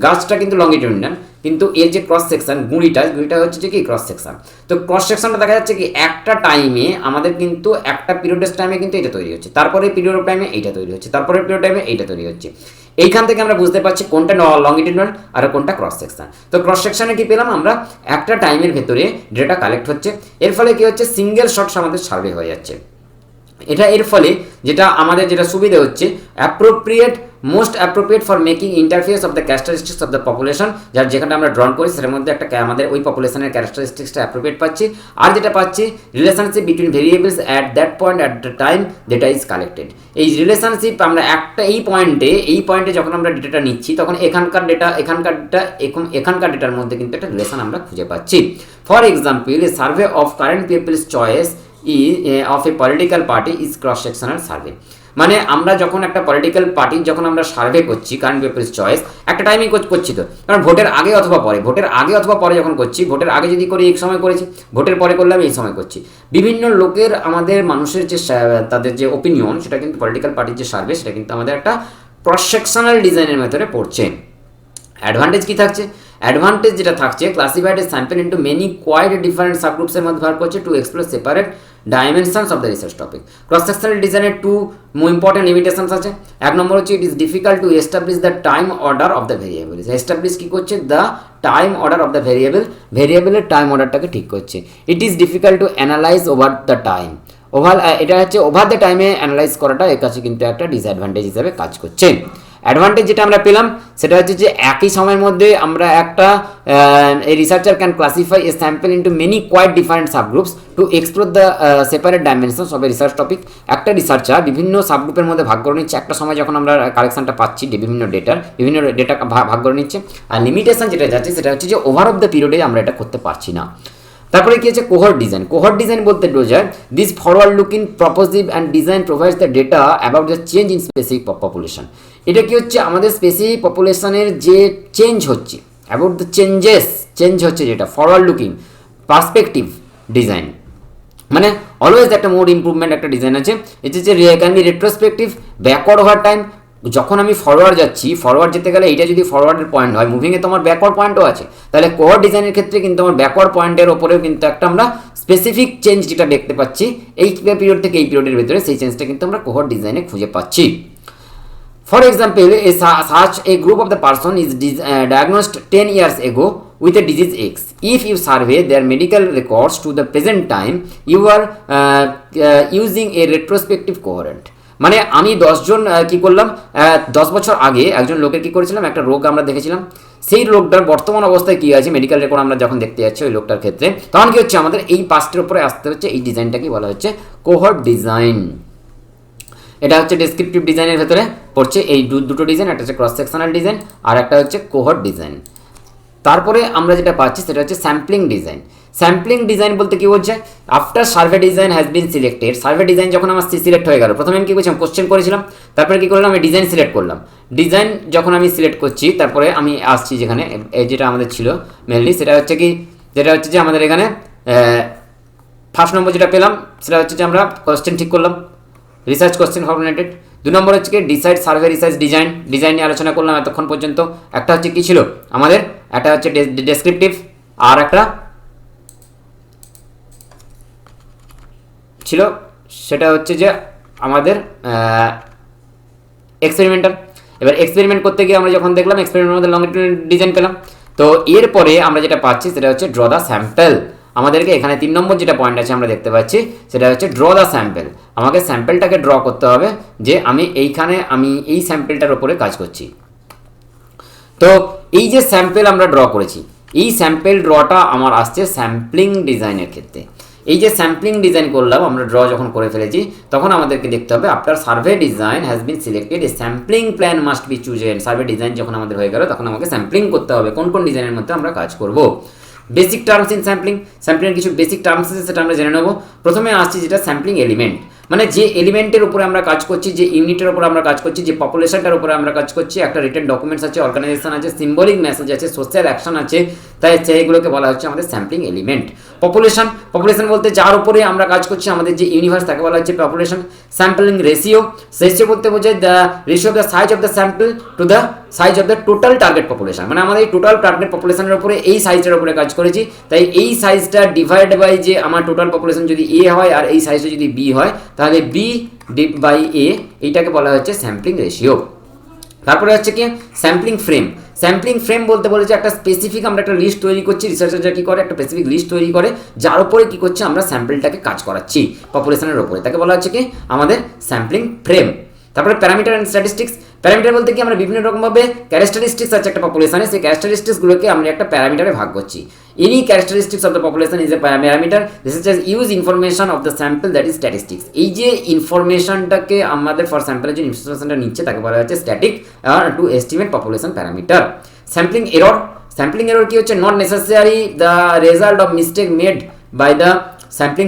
গাছটা কিন্তু লংগিটিউডিনাল, কিন্তু এর যে ক্রস সেকশন গুঁড়িটা হচ্ছে যে কি ক্রস সেকশন। তো ক্রস সেকশনটা দেখা যাচ্ছে কি একটা টাইমে আমাদের কিন্তু একটা পিরিয়ডের টাইমে কিন্তু এটা তৈরি হচ্ছে, তারপরে পিরিয়ড অফ টাইমে এইটা তৈরি হচ্ছে, তারপরে পিরিয়ড টাইমে এইটা তৈরি হচ্ছে। এইখান থেকে আমরা বুঝতে পারছি কোনটা লংগিটিউডিনাল আর কোনটা ক্রস সেকশন। তো ক্রস সেকশনে কি পেলাম আমরা, একটা টাইমের ভেতরে ডেটা কালেক্ট হচ্ছে, এর ফলে কি হচ্ছে সিঙ্গেল শটস আমাদের সার্ভে হয়ে যাচ্ছে। এটা এর ফলে যেটা আমাদের যেটা সুবিধা হচ্ছে, appropriate most appropriate for making interface of the characteristics of the population, যার যেখানে আমরা ড্রন করি সেটার মধ্যে একটা আমাদের ওই পপুলেশনের ক্যারেক্টারিস্টিক্সটা অ্যাপ্রোপ্রিয়েট পাচ্ছি। আর যেটা পাচ্ছি relationship between variables at that point at the time data is collected. এই রিলেশনশিপ আমরা একটা এই পয়েন্টে যখন আমরা ডেটাটা নিচ্ছি তখন এখানকার ডেটার মধ্যে কিন্তু একটা রিলেশন আমরা খুঁজে পাচ্ছি। For example, a survey of current people's choice of a political party is cross sectional survey. মানে আমরা যখন একটা পলিটিক্যাল পার্টির যখন আমরা সার্ভে করছি কারেন্ট পিপলস চয়েস, একটা টাইমিং করছি তো, কারণ ভোটের আগে অথবা পরে যখন করছি, ভোটের আগে যদি করি এই সময় করেছি, ভোটের পরে করলে আমি এই সময় করছি। বিভিন্ন লোকের আমাদের মানুষের যে তাদের যে ওপিনিয়ন, সেটা কিন্তু পলিটিক্যাল পার্টির যে সার্ভে, সেটা কিন্তু আমাদের একটা ক্রস সেকশনাল ডিজাইনের মেথডে পড়ছে। অ্যাডভান্টেজ কি থাকছে? অ্যাডভান্টেজ যেটা থাকছে, classified a sample into many quite different সাবগ্রুপসের মধ্যে ভাগ করছে to explore separate dimensions of the research topic. Cross sectional ডিজাইনের টু ইম্পর্টেন্ট লিমিটেশনস আছে। এক নম্বর হচ্ছে it is difficult to establish the time order of the variable. Establish কী করছে? The time order of the ভেরিয়েবলের টাইম অর্ডারটাকে ঠিক করছে। It is difficult to analyse over the time. এটা হচ্ছে ওভার দ্য টাইমে অ্যানালাইজ করাটা এর কাছে কিন্তু একটা ডিসঅ্যাডভান্টেজ হিসাবে কাজ করছে। অ্যাডভান্টেজ যেটা আমরা পেলাম সেটা হচ্ছে যে একই সময়ের মধ্যে আমরা একটা researcher can classify a sample into many quite different subgroups to explore the separate dimensions of a research topic. একটা রিসার্চার বিভিন্ন সাবগ্রুপের মধ্যে ভাগ করে নিচ্ছে একটা সময় যখন আমরা কালেকশনটা পাচ্ছি, বিভিন্ন ডেটা ভাগ করে নিচ্ছে। আর লিমিটেশন যেটা যাচ্ছে সেটা হচ্ছে যে ওভার অফ দ্য পিরিয়ডে আমরা এটা করতে পারছি না। তারপরে কি আছে? কোহর্ট ডিজাইন বলতে বোঝায় this forward looking prospective and design provides the data about the change in specific population. এটা কি হচ্ছে? আমাদের স্পেসিফিক পপুলেশনের যে চেঞ্জ হচ্ছে, অ্যাবাউট দ্য চেঞ্জ হচ্ছে যেটা ফরওয়ার্ড লুকিং পার্সপেক্টিভ ডিজাইন, মানে অলওয়েজ একটা মোর ইম্প্রুভমেন্ট একটা ডিজাইন আছে। এটা হচ্ছে can be retrospective, backward over time. যখন আমি ফরওয়ার্ড যাচ্ছি, ফরওয়ার্ড যেতে গেলে এইটা যদি ফরওয়ার্ডের পয়েন্ট হয়, মুভিংয়ে তোমার ব্যাকওয়ার্ড পয়েন্টও আছে, তাহলে কোহর্ট ডিজাইনের ক্ষেত্রে কিন্তু আমার ব্যাকওয়ার্ড পয়েন্টের ওপরেও কিন্তু একটা আমরা স্পেসিফিক চেঞ্জ যেটা দেখতে পাচ্ছি এই পিরিয়ড থেকে এই পিরিয়ডের ভেতরে, সেই চেঞ্জটা কিন্তু আমরা কোহর্ট ডিজাইনে খুঁজে পাচ্ছি। For example, such a group of the person is diagnosed 10 years ago with a disease X. If you survey their medical records to the present time, you are using a retrospective cohort. মানে আমি 10 জন কি করলাম, 10 বছর আগে একজন লোকের কি করেছিলাম, একটা রোগ আমরা দেখেছিলাম, সেই রোগটার বর্তমান অবস্থায় কী আছে মেডিকেল রেকর্ড আমরা যখন দেখতে যাচ্ছি ওই লোকটার ক্ষেত্রে, তখন কি হচ্ছে আমাদের এই পাস্টের উপরে আসতে হচ্ছে। এই ডিজাইনটাকে বলা হচ্ছে কোহর্ট ডিজাইন। এটা হচ্ছে ডেসক্রিপটিভ ডিজাইনের ভেতরে পড়ছে এই দুটো ডিজাইন, একটা হচ্ছে ক্রস সেকশনাল ডিজাইন আর একটা হচ্ছে কোহর্ট ডিজাইন। তারপরে আমরা যেটা পাচ্ছি সেটা হচ্ছে স্যাম্পলিং ডিজাইন। স্যাম্পলিং ডিজাইন বলতে কী বোঝায়? After survey design has been selected, survey design যখন আমার সিলেক্ট হয়ে গেল, প্রথমে আমি কী করছিলাম, কোশ্চেন করেছিলাম, তারপরে কী করলাম, আমি ডিজাইন সিলেক্ট করলাম। ডিজাইন যখন আমি সিলেক্ট করছি, তারপরে আমি আসছি যেখানে যেটা আমাদের ছিল মেনলি, সেটা হচ্ছে যে আমাদের এখানে ফার্স্ট নম্বর যেটা পেলাম সেটা হচ্ছে যে আমরা কোশ্চেন ঠিক করলাম, রিসার্চ কোশ্চেন ফর্মুলেটেড। 2 নম্বর হচ্ছে কি ডিসাইড সার্ভে রিসার্চ ডিজাইন নিয়ে আলোচনা করলাম এতক্ষণ পর্যন্ত। একটা হচ্ছে কি ছিল আমাদের, একটা হচ্ছে ডেসক্রিপটিভ আর একটা ছিল সেটা হচ্ছে যে আমাদের এক্সপেরিমেন্টাল। এবার এক্সপেরিমেন্ট করতে গিয়ে আমরা যখন দেখলাম এক্সপেরিমেন্টের মধ্যে লংজিটিউডাল ডিজাইন পেলাম। তো এরপরে আমরা যেটা পাচ্ছি সেটা হচ্ছে ড্র দ্য স্যাম্পল। আমাদেরকে এখানে 3 নম্বর যেটা পয়েন্ট আছে আমরা দেখতে পাচ্ছি সেটা হচ্ছে ড্র দ্য স্যাম্পল। আমাকে স্যাম্পলটাকে ড্র করতে হবে যে আমি এই স্যাম্পলটার উপরে কাজ করছি। তো এই যে স্যাম্পল আমরা ড্র করেছি, এই স্যাম্পল ড্রটা আমার আসছে স্যাম্পলিং ডিজাইনের ক্ষেত্রে। এই যে স্যাম্পলিং ডিজাইন করলাম আমরা, ড্র যখন করে ফেলেছি, তখন আমাদেরকে দেখতে হবে after survey design has been selected a sampling plan must be chosen. Survey design যখন আমাদের হয়ে গেল তখন আমাকে স্যাম্পলিং করতে হবে কোন কোন ডিজাইনের মধ্যে আমরা কাজ করব। বেসিক টার্মস ইন স্যাম্পলিংয়ের কিছু বেসিক টার্মস আছে সেটা আমরা জেনে নেব। প্রথমে আসছি যেটা স্যাম্পলিং এলিমেন্ট, মানে যে এলিমেন্টের উপরে আমরা কাজ করছি, যে ইউনিটের উপরে আমরা কাজ করছি, যে পপুলেশনটার উপরে আমরা কাজ করছি, একটা রিটেন ডকুমেন্টস আছে, অর্গানাইজেশন আছে, সিম্বলিক মেসেজ আছে, সোশ্যাল অ্যাকশন আছে, তাই সেইগুলোকে বলা হচ্ছে আমাদের স্যাম্পলিং এলিমেন্ট। পপুলেশন বলতে যার উপরে আমরা কাজ করছি, আমাদের যে ইউনিভার্স তাকে বলা হচ্ছে পপুলেশন। স্যাম্পলিং রেশিও বলতে বোঝায় the ratio of the size of the sample to the size of the total target population, মানে আমাদের এই টোটাল টার্গেট পপুলেশনের উপরে এই সাইজটার উপরে কাজ করেছি, তাই এই সাইজটা ডিভাইড বাই যে আমার টোটাল পপুলেশন যদি এ হয় আর এই সাইজটা যদি বি হয়, তাহলে বি বাই এ, এইটাকে বলা হচ্ছে স্যাম্পলিং রেশিও। তারপরে হচ্ছে কি স্যাম্পলিং ফ্রেম বলতে বলেছে একটা স্পেসিফিক আমরা একটা লিস্ট তৈরি করছি, রিসার্চার কি করে একটা স্পেসিফিক লিস্ট তৈরি করে যার উপরে কি করছে আমরা স্যাম্পলটাকে কাজ করাচ্ছি পপুলেশনের উপরে, তাকে বলা হচ্ছে কি আমাদের স্যাম্পলিং ফ্রেম। তারপরে প্যারামিটার অ্যান্ড প্যারামিটার বলতে কি আমরা বিভিন্ন রকমভাবে ক্যারেক্টারিস্টিক্স আছে একটা পপুলেশনে, সেই ক্যারেক্টারিস্টিক্সগুলোকে আমরা একটা প্যারামিটারে ভাগ করছি। Any characteristics of the population is a parameter. This is use information of the sample that is statistics. এই যে ইনফরমেশনটাকে আমাদের ফর স্যাম্পলের যে ইনফরমেশনটা নিচ্ছে তাকে বলা হচ্ছে static to estimate population parameter. Sampling error, sampling error কি হচ্ছে? Not necessary the result of mistake made by the sampling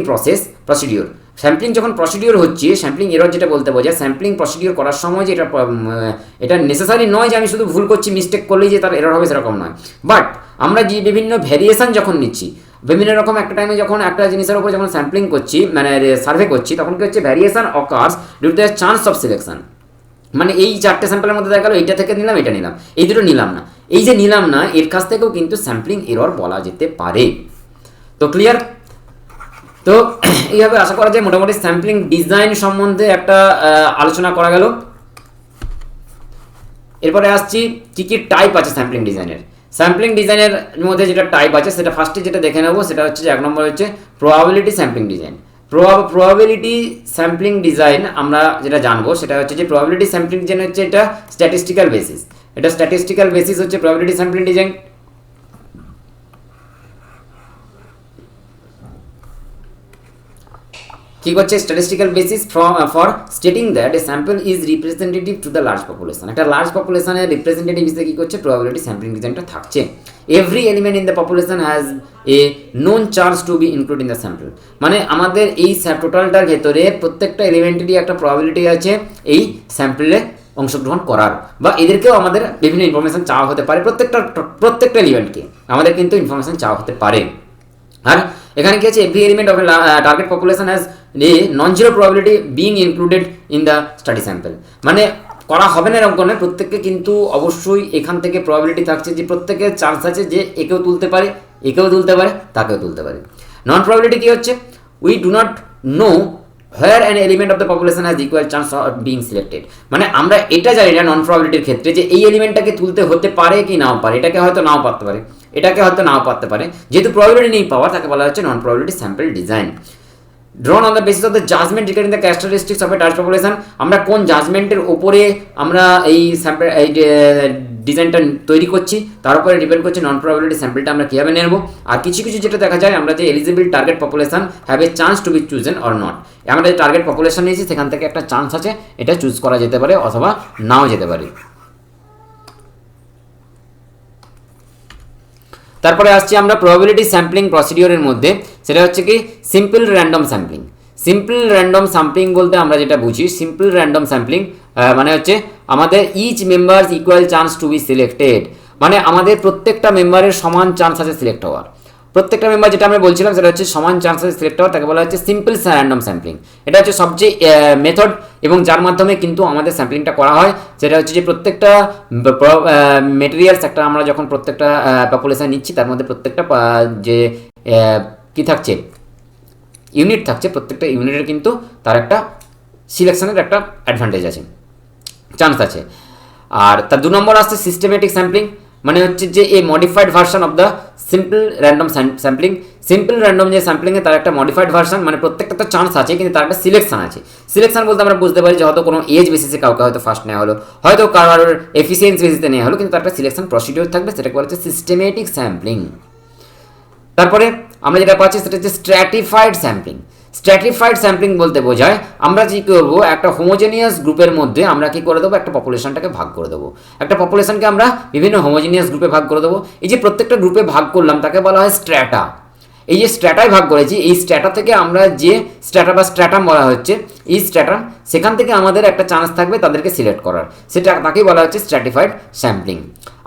procedure. Sampling যখন প্রসিডিওর হচ্ছে, স্যাম্পলিং এরর যেটা বলতে বোঝায়, স্যাম্পলিং প্রসিডিওর করার সময় যে এটা নেসেসারি নয় যে আমি শুধু ভুল করছি, মিস্টেক করলেই যে তার এরর হবে সেরকম নয়। বাট আমরা যে বিভিন্ন ভ্যারিয়েশন যখন নিচ্ছি, বিভিন্ন রকম একটা টাইমে যখন একটা জিনিসের উপর যখন স্যাম্পলিং করছি মানে সার্ভে করছি, তখন কি হচ্ছে variation occurs due to the chance of selection. মানে এই 4টে স্যাম্পলের মধ্যে দেখা গেল এইটা থেকে নিলাম, এটা নিলাম, এই দুটো নিলাম না, এই যে নিলাম না এর কাছ থেকেও কিন্তু স্যাম্পলিং এরর বলা যেতে পারে। তো ক্লিয়ার? তো এইভাবে আশা করা যায় মোটামুটি স্যাম্পলিং ডিজাইন সম্বন্ধে একটা আলোচনা করা গেল। এরপরে আসছি কি কি টাইপ আছে স্যাম্পলিং ডিজাইনের। স্যাম্পলিং ডিজাইনের মধ্যে যেটা টাইপ আছে সেটা ফার্স্টে যেটা দেখে নেবো সেটা হচ্ছে যে 1 নম্বর হচ্ছে probability sampling design. Probability sampling design আমরা যেটা জানবো সেটা হচ্ছে যে প্রবাবিলিটি স্যাম্পলিং ডিজাইন হচ্ছে এটা স্ট্যাটিস্টিক্যাল বেসিস। এটা স্ট্যাটিস্টিক্যাল বেসিস হচ্ছে প্রবাবিলিটি স্যাম্পলিং ডিজাইন। কি করছে? Statistical basis for stating that a sample is representative to the large population. একটা লার্জ পপুলেশনের রিপ্রেজেন্টেটিভ হিসেবে কি করছে? প্রবাবিলিটি স্যাম্পলিং ডিজাইনটা থাকছে। Every element in the population has a known chance to B include in the sample. মানে আমাদের এই টোটালটার ভেতরে প্রত্যেকটা এলিমেন্টেরই একটা প্রবাবিলিটি আছে এই স্যাম্পলে অংশগ্রহণ করার, বা এদেরকেও আমাদের বিভিন্ন ইনফরমেশন চাওয়া হতে পারে। প্রত্যেকটা এলিমেন্টকে আমাদের কিন্তু ইনফরমেশন চাওয়া হতে পারে। আর এখানে কি আছে? Every element of target population has a non zero probability being included in the study sample. মানে করা হবে না এরকম নয়, প্রত্যেককে কিন্তু অবশ্যই এখান থেকে প্রবাবিলিটি থাকছে যে প্রত্যেকের চান্স আছে যে একেও তুলতে পারে, একেও তুলতে পারে, তাকেও তুলতে পারে। নন প্রবাবিলিটি কি হচ্ছে? We do not know where an element of the population has equal chance of being selected। মানে আমরা এটা জানি না নন প্রবাবিলিটির ক্ষেত্রে যে এই এলিমেন্টটাকে তুলতে হতে পারে কি নাও পারে, এটাকে হয়তো নাও পারতে পারে, এটাকে হয়তো নাও পারতে পারে। যেহেতু প্রবাবিলিটি নেই পাওয়ার, তাকে বলা হচ্ছে non probability sample design. drawn on the basis of the judgment regarding the characteristics of a large population। আমরা কোন জাজমেন্টের ওপরে আমরা এই স্যাম্পল এই ডিজাইনটা তৈরি করছি তার উপরে ডিপেন্ড করছে নন প্রবাবিলিটি স্যাম্পলটা আমরা কীভাবে নেব। আর কিছু কিছু যেটা দেখা যায় আমরা যে eligible target population have a chance to be chosen or not. আমরা যে টার্গেট পপুলেশন নিয়েছি সেখান থেকে একটা চান্স আছে, এটা চুজ করা যেতে পারে অথবা নাও যেতে পারে। তারপরে আসছি আমরা প্রবাবিলিটি স্যাম্পলিং প্রসিডিওরের মধ্যে, সেটা হচ্ছে কি simple random sampling. Simple random sampling বলতে আমরা যেটা বুঝি, সিম্পল র্যান্ডম স্যাম্পলিং মানে হচ্ছে আমাদের each members equal chance to be selected. মানে আমাদের প্রত্যেকটা মেম্বারের সমান চান্স আছে সিলেক্ট হওয়ার। প্রত্যেকটা মেম্বার যেটা আমরা বলছিলাম সেটা হচ্ছে সমান চান্স আছে সিলেক্ট হওয়ার, তাকে বলা হচ্ছে সিম্পল র্যান্ডম স্যাম্পলিং। এটা হচ্ছে সবচেয়ে মেথড এবং যার মাধ্যমে কিন্তু আমাদের স্যাম্পলিংটা করা হয়। সেটা হচ্ছে যে প্রত্যেকটা মেটেরিয়ালস একটা আমরা যখন প্রত্যেকটা পপুলেশন নিচ্ছি তার মধ্যে প্রত্যেকটা যে কি থাকছে ইউনিট থাকছে, প্রত্যেকটা ইউনিটের কিন্তু তার একটা সিলেকশনের একটা অ্যাডভান্টেজ আছে, চান্স আছে। আর তার 2 নম্বর আসছে সিস্টেমেটিক স্যাম্পলিং। মানে হচ্ছে যে এই modified version of the simple random sampling. Simple random যে স্যাম্পলিংয়ে তার একটা মডিফাইড ভার্সন, মানে প্রত্যেকটা তো চান্স আছে কিন্তু তার একটা সিলেকশন আছে। সিলেকশন বলতে আমরা বুঝতে পারি যে হয়তো কোনো এজ বেসিসে কাউকে হয়তো ফার্স্ট নেওয়া হলো, হয়তো কারোর এফিসিয়েন্সি বেসিসে নেওয়া হলো, কিন্তু তার একটা সিলেকশন প্রসিডিওর থাকবে, সেটাকে বলা হচ্ছে সিস্টেমেটিক স্যাম্পলিং। তারপরে আমরা যেটা পাচ্ছি সেটা হচ্ছে স্ট্র্যাটিফাইড স্যাম্পলিং। স্ট্র্যাটিফাইড স্যাম্পলিং বলতে বোঝায় আমরা কি করব, একটা হোমোজেনিয়াস গ্রুপের মধ্যে আমরা কি করে দেবো, একটা পপুলেশনটাকে ভাগ করে দেবো। একটা পপুলেশনকে আমরা বিভিন্ন হোমোজেনিয়াস গ্রুপে ভাগ করে দেবো। এই যে প্রত্যেকটা গ্রুপে ভাগ করলাম তাকে বলা হয় স্ট্র্যাটা। এই যে স্ট্র্যাটায় ভাগ করেছি, এই স্ট্র্যাটা থেকে আমরা যে স্ট্র্যাটা বা স্ট্র্যাটাম বলা হচ্ছে, এই স্ট্র্যাটাম সেখান থেকে আমাদের একটা চান্স থাকবে তাদেরকে সিলেক্ট করার, সেটা তাকেই বলা হচ্ছে স্ট্র্যাটিফাইড স্যাম্পলিং।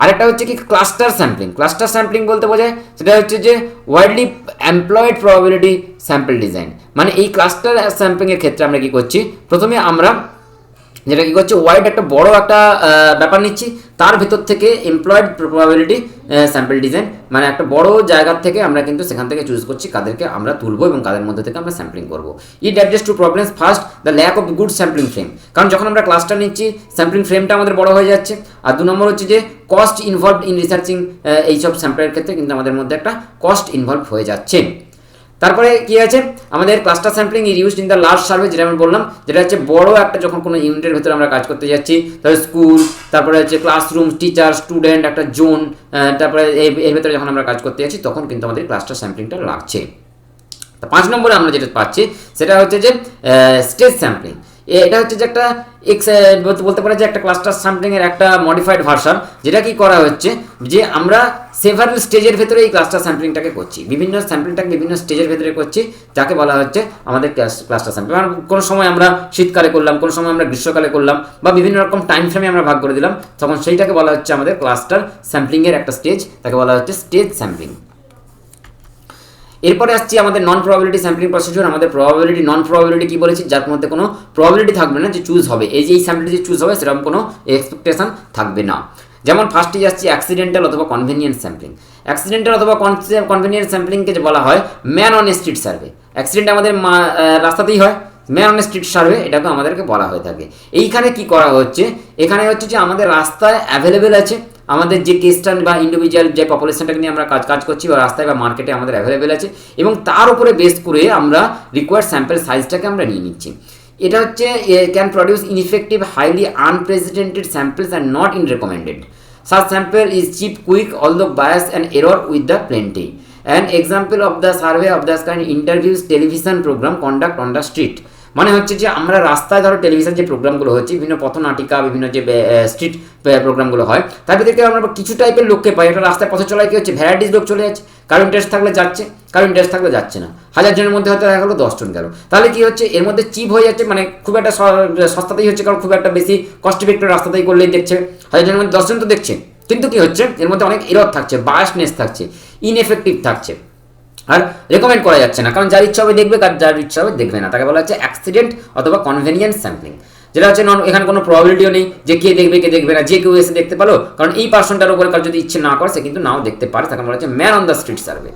আরেকটা হচ্ছে কি ক্লাস্টার স্যাম্পলিং। ক্লাস্টার স্যাম্পলিং বলতে বোঝায় সেটা হচ্ছে যে widely employed probability sample design. মানে এই ক্লাস্টার স্যাম্পলিংয়ের ক্ষেত্রে আমরা কি করছি, প্রথমে আমরা যেটা কি করছি ওয়াইড একটা বড় একটা ব্যাপার নিচ্ছি, তার ভেতর থেকে এমপ্লয়েড প্রবাবিলিটি স্যাম্পল ডিজাইন, মানে একটা বড় জায়গার থেকে আমরা কিন্তু সেখান থেকে চুজ করছি কাদেরকে আমরা তুলবো এবং কাদের মধ্যে থেকে আমরা স্যাম্পলিং করবো। It address two problems first the lack of good sampling frame. কারণ যখন আমরা ক্লাস্টার নিচ্ছি স্যাম্পলিং ফ্রেমটা আমাদের বড় হয়ে যাচ্ছে। আর 2 নম্বর হচ্ছে যে কস্ট ইনভলভড ইন রিসার্চিং। এইসব স্যাম্পলের ক্ষেত্রে কিন্তু আমাদের মধ্যে একটা কস্ট ইনভলভ হয়ে যাচ্ছে। তারপরে কি আছে আমাদের cluster sampling is used in the large survey, যেটা আমি বললাম, যেটা হচ্ছে বড় একটা যখন কোনো ইউনিটের ভেতরে আমরা কাজ করতে যাচ্ছি, তাহলে স্কুল, তারপরে হচ্ছে ক্লাসরুম, টিচার, স্টুডেন্ট, একটা জোন, তারপরে এর ভেতরে যখন আমরা কাজ করতে যাচ্ছি তখন কিন্তু আমাদের ক্লাস্টার স্যাম্পলিংটা লাগছে। তো 5 নম্বরে আমরা যেটা পাচ্ছি সেটা হচ্ছে যে স্টেজ স্যাম্পলিং। এটা হচ্ছে যে একটা বলতে পারে যে একটা ক্লাস্টার স্যাম্পলিং এর একটা মডিফাইড ভার্সন, যেটা কি করা হচ্ছে যে আমরা সেভারাল স্টেজের ভেতরে এই ক্লাস্টার স্যাম্পলিংটাকে করছি, বিভিন্ন স্যাম্পলিংটাকে বিভিন্ন স্টেজের ভেতরে করছি, যাকে বলা হচ্ছে আমাদের ক্লাস্টার স্যাম্পলিং। কোনো সময় আমরা শীতকালে করলাম, কোনো সময় আমরা গ্রীষ্মকালে করলাম, বা বিভিন্ন রকম টাইম ফ্রেমে আমরা ভাগ করে দিলাম, তখন সেইটাকে বলা হচ্ছে আমাদের ক্লাস্টার স্যাম্পলিং এর একটা স্টেজ, তাকে বলা হচ্ছে স্টেজ স্যাম্পলিং। এরপরে আসছি আমাদের নন প্রবাবিলিটি স্যাম্পলিং প্রসিডিউর। আমাদের প্রবাবিলিটি, নন প্রবাবিলিটি কি বলেছি, যার মধ্যে কোনো প্রবাবিলিটি থাকবে না যে চুজ হবে, এই যে এই স্যাম্পলটি যে চুজ হবে সেরকম কোনো এক্সপেকটেশন থাকবে না। যেমন ফার্স্টেই আসছি অ্যাক্সিডেন্টাল অথবা কনভেনিয়েন্ট স্যাম্পলিং। অ্যাক্সিডেন্টাল অথবা কনভেনিয়েন্ট স্যাম্পলিংকে যে বলা হয় man on street survey. Accident আমাদের রাস্তাতেই হয়, ম্যান অন স্ট্রিট সার্ভে এটাকে আমাদেরকে বলা হয়ে থাকে। এইখানে কি করা হচ্ছে, এখানে হচ্ছে যে আমাদের রাস্তায় অ্যাভেলেবেল আছে, আমাদের যে কেসটা বা ইন্ডিভিজুয়াল যে পপুলেশনটাকে নিয়ে আমরা কাজ করছি বা রাস্তায় বা মার্কেটে আমাদের অ্যাভেলেবেল আছে, এবং তার উপরে বেস করে আমরা রিকোয়ার্ড স্যাম্পল সাইজটাকে আমরা নিয়ে নিচ্ছি। এটা হচ্ছে can produce ineffective highly unprecedented samples and not in recommended. Such sample is cheap quick although bias and error with the plenty. An example of the survey of the kind interviews television programme conduct on the street. মানে হচ্ছে যে আমরা রাস্তায় ধরো television যে প্রোগ্রামগুলো হচ্ছে, বিভিন্ন পথনাটিকা, বিভিন্ন যে স্ট্রিট প্রোগ্রামগুলো হয়, তার ভিতরে আমরা কিছু টাইপের লোককে পাই। একটা রাস্তায় পথে চলায় কি হচ্ছে, ভ্যারাইটিস লোক চলে যাচ্ছে, কারো ইন্টারেস্ট থাকলে যাচ্ছে, কারো ইন্টারেস্ট থাকলে যাচ্ছে না। 1000 জনের মধ্যে হয়তো দেখা গেলো 10 জন গেল, তাহলে কি হচ্ছে এর মধ্যে চিপ হয়ে যাচ্ছে, মানে খুব একটা সস্তাতেই হচ্ছে, কারণ খুব একটা বেশি কস্ট ইফেক্টিভ রাস্তাতেই করলেই দেখছে 1000 জনের মধ্যে 10 জন তো দেখছে, কিন্তু কি হচ্ছে এর মধ্যে অনেক এরর থাকছে, বায়াসনেস থাকছে, ইনএফেক্টিভ থাকছে, আর রেকমেন্ড করা যাচ্ছে না, কারণ যার ইচ্ছা হবে দেখবে, যার ইচ্ছা হবে দেখবে না। তাকে বলা হচ্ছে অ্যাক্সিডেন্ট অথবা কনভেনিয়েন্ট স্যাম্পলিং, যেটা হচ্ছে এখানে কোনো প্রবাবিলিটিও নেই যে কে দেখবে কে দেখবে না, যে কেউ এসে দেখতে পারো, কারণ এই পার্সনটার উপরে কার যদি ইচ্ছে না করে সে কিন্তু নাও দেখতে পারে, তাকে বলা হচ্ছে man on the street survey.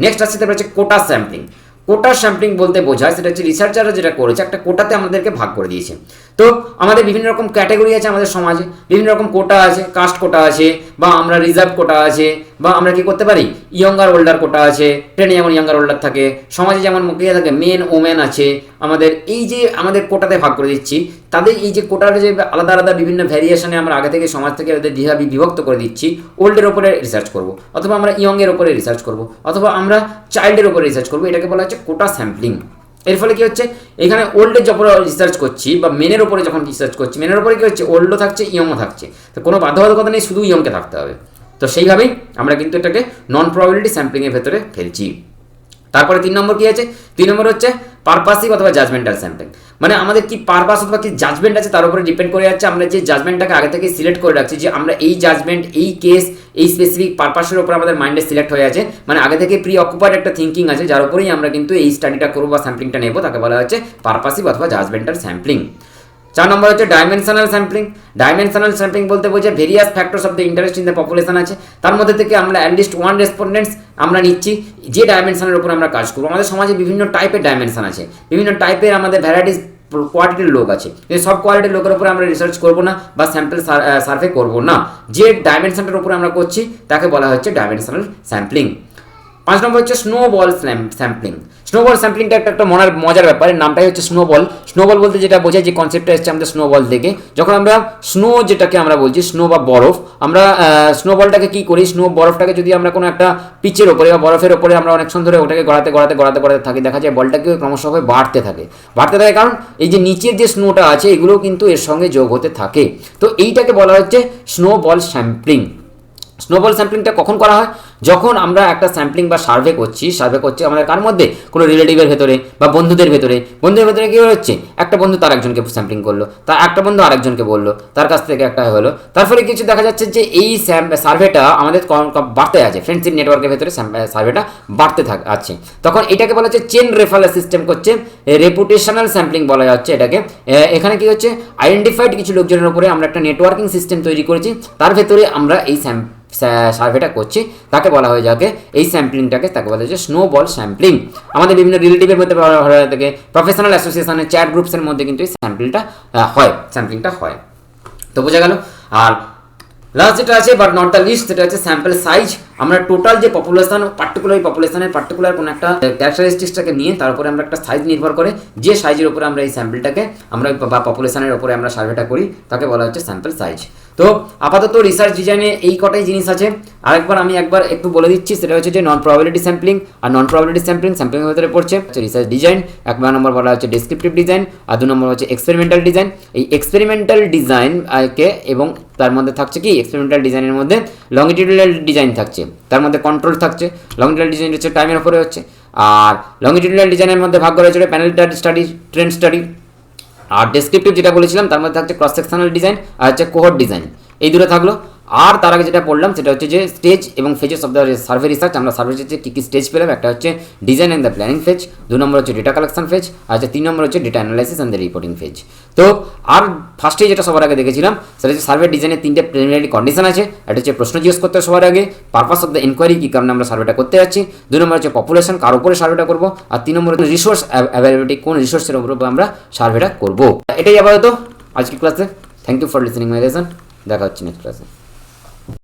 Next আসছে তারপরে হচ্ছে কোটা স্যাম্পলিং। কোটা স্যাম্পলিং বলতে বোঝায় সেটা হচ্ছে রিসার্চাররা যেটা করেছে একটা কোটাতে আমাদেরকে ভাগ করে দিয়েছে। তো আমাদের বিভিন্ন রকম ক্যাটাগরি আছে আমাদের সমাজে, বিভিন্ন রকম কোটা আছে, কাস্ট কোটা আছে, বা আমরা রিজার্ভ কোটা আছে, বা আমরা কি করতে পারি ইয়ঙ্গার ওল্ডার কোটা আছে, ট্রেনে যেমন ইয়ঙ্গার ওল্ডার থাকে, সমাজে যেমন মুখিয়ে থাকে মেন ওমেন আছে। আমাদের এই যে আমাদের কোটাতে ভাগ করে দিচ্ছি, তাদের এই যে কোটার যে আলাদা আলাদা বিভিন্ন ভ্যারিয়েশনে আমরা আগে থেকে সমাজ থেকে ওদের বিভক্ত করে দিচ্ছি, ওল্ডের ওপরে রিসার্চ করব, অথবা আমরা ইয়ংয়ের ওপরে রিসার্চ করব, অথবা আমরা চাইল্ডের ওপরে রিসার্চ করব, এটাকে বলা হচ্ছে কোটা স্যাম্পলিং। এর ফলে কি হচ্ছে এখানে ওল্ডের যখন রিসার্চ করছি বা মেনের ওপরে যখন রিসার্চ করছি, মেনের ওপরে কি হচ্ছে ওল্ডও থাকছে ইয়ংও থাকছে, তো কোনো বাধ্যবাধকতা নেই শুধু ইয়ংকে থাকতে হবে। তো সেইভাবেই আমরা কিন্তু এটাকে নন প্রবাবিলিটি স্যাম্পলিংয়ের ভেতরে ফেলছি। তারপরে 3 নম্বর কি আছে, 3 নম্বর হচ্ছে পারপাসিভ অথবা জাজমেন্টাল স্যাম্পলিং। মানে আমাদের কি পারপাস অথবা কি জাজমেন্ট আছে তার উপরে ডিপেন্ড করে যাচ্ছে, আমরা যে জাজমেন্টটাকে আগে থেকে সিলেক্ট করে রাখছি, যে আমরা এই জাজমেন্ট, এই কেস, এই স্পেসিফিক পারপাসের উপর আমাদের মাইন্ডে সিলেক্ট হয়ে আছে, মানে আগে থেকে প্রি অকুপাইড একটা থিঙ্কিং আছে যার উপরেই আমরা কিন্তু এই স্টাডিটা করবো বা স্যাম্পলিংটা নেবো, তাকে বলা হচ্ছে পারপাসিভ অথবা জাজমেন্টাল স্যাম্পলিং। 4 নম্বর হচ্ছে ডাইমেনশনাল স্যাম্পলিং। ডাইমেনশনাল স্যাম্পলিং বলতে বোঝায় various factors of the interest in the population আছে, তার মধ্যে থেকে আমরা অ্যাটলিস্ট 1 রেসপন্ডেন্টস আমরা নিচ্ছি যে ডাইমেনশনের উপর আমরা কাজ করবো। আমাদের সমাজে বিভিন্ন টাইপের ডাইমেনশন আছে, বিভিন্ন টাইপের আমাদের ভ্যারাইটিস কোয়ালিটির লোক আছে, কিন্তু সব কোয়ালিটির লোকের উপরে আমরা রিসার্চ করবো না বা স্যাম্পল সার্ভে করবো না, যে ডাইমেনশনটার উপরে আমরা করছি তাকে বলা হচ্ছে ডাইমেনশনাল স্যাম্পলিং। 5 নম্বর হচ্ছে স্নোবল স্যাম্পলিং। স্নোবল স্যাম্পলিংটা একটা মজার ব্যাপার, নামটাই হচ্ছে স্নোবল। স্নোবল বলতে যেটা বোঝায়, যে কনসেপ্টটা এসছে আমাদের স্নোবল থেকে, যখন আমরা স্নো যেটাকে আমরা বলছি স্নো বা বরফ, আমরা স্নোবলটাকে কি করি, স্নো বরফটাকে যদি আমরা কোনো একটা পিচের ওপরে বা বরফের ওপরে আমরা অনেকক্ষণ ধরে ওটাকে গড়াতে থাকি, দেখা যায় বলটাকে ক্রমশভাবে বাড়তে থাকে, কারণ এই যে নিচের যে স্নোটা আছে এগুলোও কিন্তু এর সঙ্গে যোগ হতে থাকে। তো এইটাকে বলা হচ্ছে স্নোবল স্যাম্পলিং। স্নোবল স্যাম্পলিংটা কখন করা হয়, যখন আমরা একটা স্যাম্পলিং বা সার্ভে করছি আমাদের কার মধ্যে, কোনো রিলেটিভের ভেতরে বা বন্ধুদের ভেতরে কি হচ্ছে, একটা বন্ধু তার একজনকে স্যাম্পলিং করলো, তার একটা বন্ধু আরেকজনকে বললো, তার কাছ থেকে একটা হলো, তার ফলে কিছু দেখা যাচ্ছে যে এই সার্ভেটা আমাদের বাড়তে আছে, ফ্রেন্ডশিপ নেটওয়ার্কের ভেতরে সার্ভেটা বাড়তে আছে, তখন এটাকে বলা হচ্ছে চেন রেফারেল সিস্টেম করছে, রেপুটেশনাল স্যাম্পলিং বলা যাচ্ছে এটাকে। এখানে কি হচ্ছে আইডেন্টিফাইড কিছু লোকজনের উপরে আমরা একটা নেটওয়ার্কিং সিস্টেম তৈরি করেছি, তার ভেতরে আমরা এই সার্ভেটা করছি, তাকে বলা হয় যাকে এই স্যাম্পলিংটাকে, তাকে বলা হচ্ছে স্নোবল স্যাম্পলিং। আমাদের বিভিন্ন রিলেটিভের মধ্যে হয়ে থাকে, প্রফেশনাল অ্যাসোসিয়েশনের চ্যাট গ্রুপসের মধ্যে কিন্তু এই স্যাম্পলিংটা হয়। তো বোঝা গেল। আর লাস্ট যেটা আছে বাট নট দ্য লিস্ট, সেটা হচ্ছে স্যাম্পল সাইজ। আমরা টোটাল যে পপুলেশন, পার্টিকুলার কোনো একটা ক্যারেক্টারিস্টিক্সটাকে নিয়ে তারপরে আমরা একটা সাইজ নির্ভর করে যে সাইজের উপরে আমরা এই স্যাম্পলটাকে আমরা বা পপুলেশনের উপরে আমরা সার্ভেটা করি তাকে বলা হচ্ছে স্যাম্পল সাইজ। তো আপাতত রিসার্চ ডিজাইনে এই কটাই জিনিস আছে। আরেকবার আমি একটু বলে দিচ্ছি, সেটা হচ্ছে যে নন প্রবাবিলিটি স্যাম্পলিং, আর নন প্রবাবিলিটি স্যাম্পলিং ভিতরে পড়ছে রিসার্চ ডিজাইন। 1 নম্বর বলা হচ্ছে ডেসক্রিপটিভ ডিজাইন, আর 2 নম্বর হচ্ছে এক্সপেরিমেন্টাল ডিজাইন। এই এক্সপেরিমেন্টাল ডিজাইন কে এবং তার মধ্যে থাকছে কি, এক্সপেরিমেন্টাল ডিজাইনের মধ্যে লংজিটিউডাল ডিজাইন থাকছে, তার মধ্যে কন্ট্রোল থাকছে। লংজিটিউডাল ডিজাইন হচ্ছে টাইমের উপরে হচ্ছে, আর লংজিটিউডাল ডিজাইনের মধ্যে ভাগ করা হয়েছিল প্যানেল স্টাডি, ট্রেন্ড স্টাডি। আর ডেসক্রিপটিভ যেটা বলেছিলাম তার মধ্যে থাকছে ক্রস সেকশনাল ডিজাইন আর হচ্ছে কোহর্ট ডিজাইন, এই দুটো থাকলো। আর তার আগে যেটা পড়লাম সেটা হচ্ছে যে স্টেজ এবং phases of the survey research. আমরা সার্ভে রিসার্চে কী কী স্টেজ পেলাম, একটা হচ্ছে design and the planning phase, 2 নম্বর হচ্ছে ডেটা কালেকশন ফেজ, আর 3 নম্বর হচ্ছে data analysis and the reporting phase. তো আর ফার্স্টে যেটা সবার আগে দেখেছিলাম সেটা হচ্ছে সার্ভে ডিজাইনের 3টে প্রিলিমিনারি কন্ডিশন আছে। একটা হচ্ছে প্রশ্ন জিজ্ঞেস করতে হবে সবার আগে, পারপাস অফ দ্য ইনকোয়ারি, কী কারণে আমরা সার্ভেটা করতে যাচ্ছি। 2 নম্বর হচ্ছে পপুলেশন, কার উপরে সার্ভেটা করবো। আর 3 নম্বর হচ্ছে রিসোর্স অ্যাভেলেবিলিটি, কোন রিসোর্সের উপর আমরা সার্ভেটা করবো। এটাই আপাতত আজকের ক্লাসে। Thank you for listening my lesson. দেখা হচ্ছে নেক্সট ক্লাসে।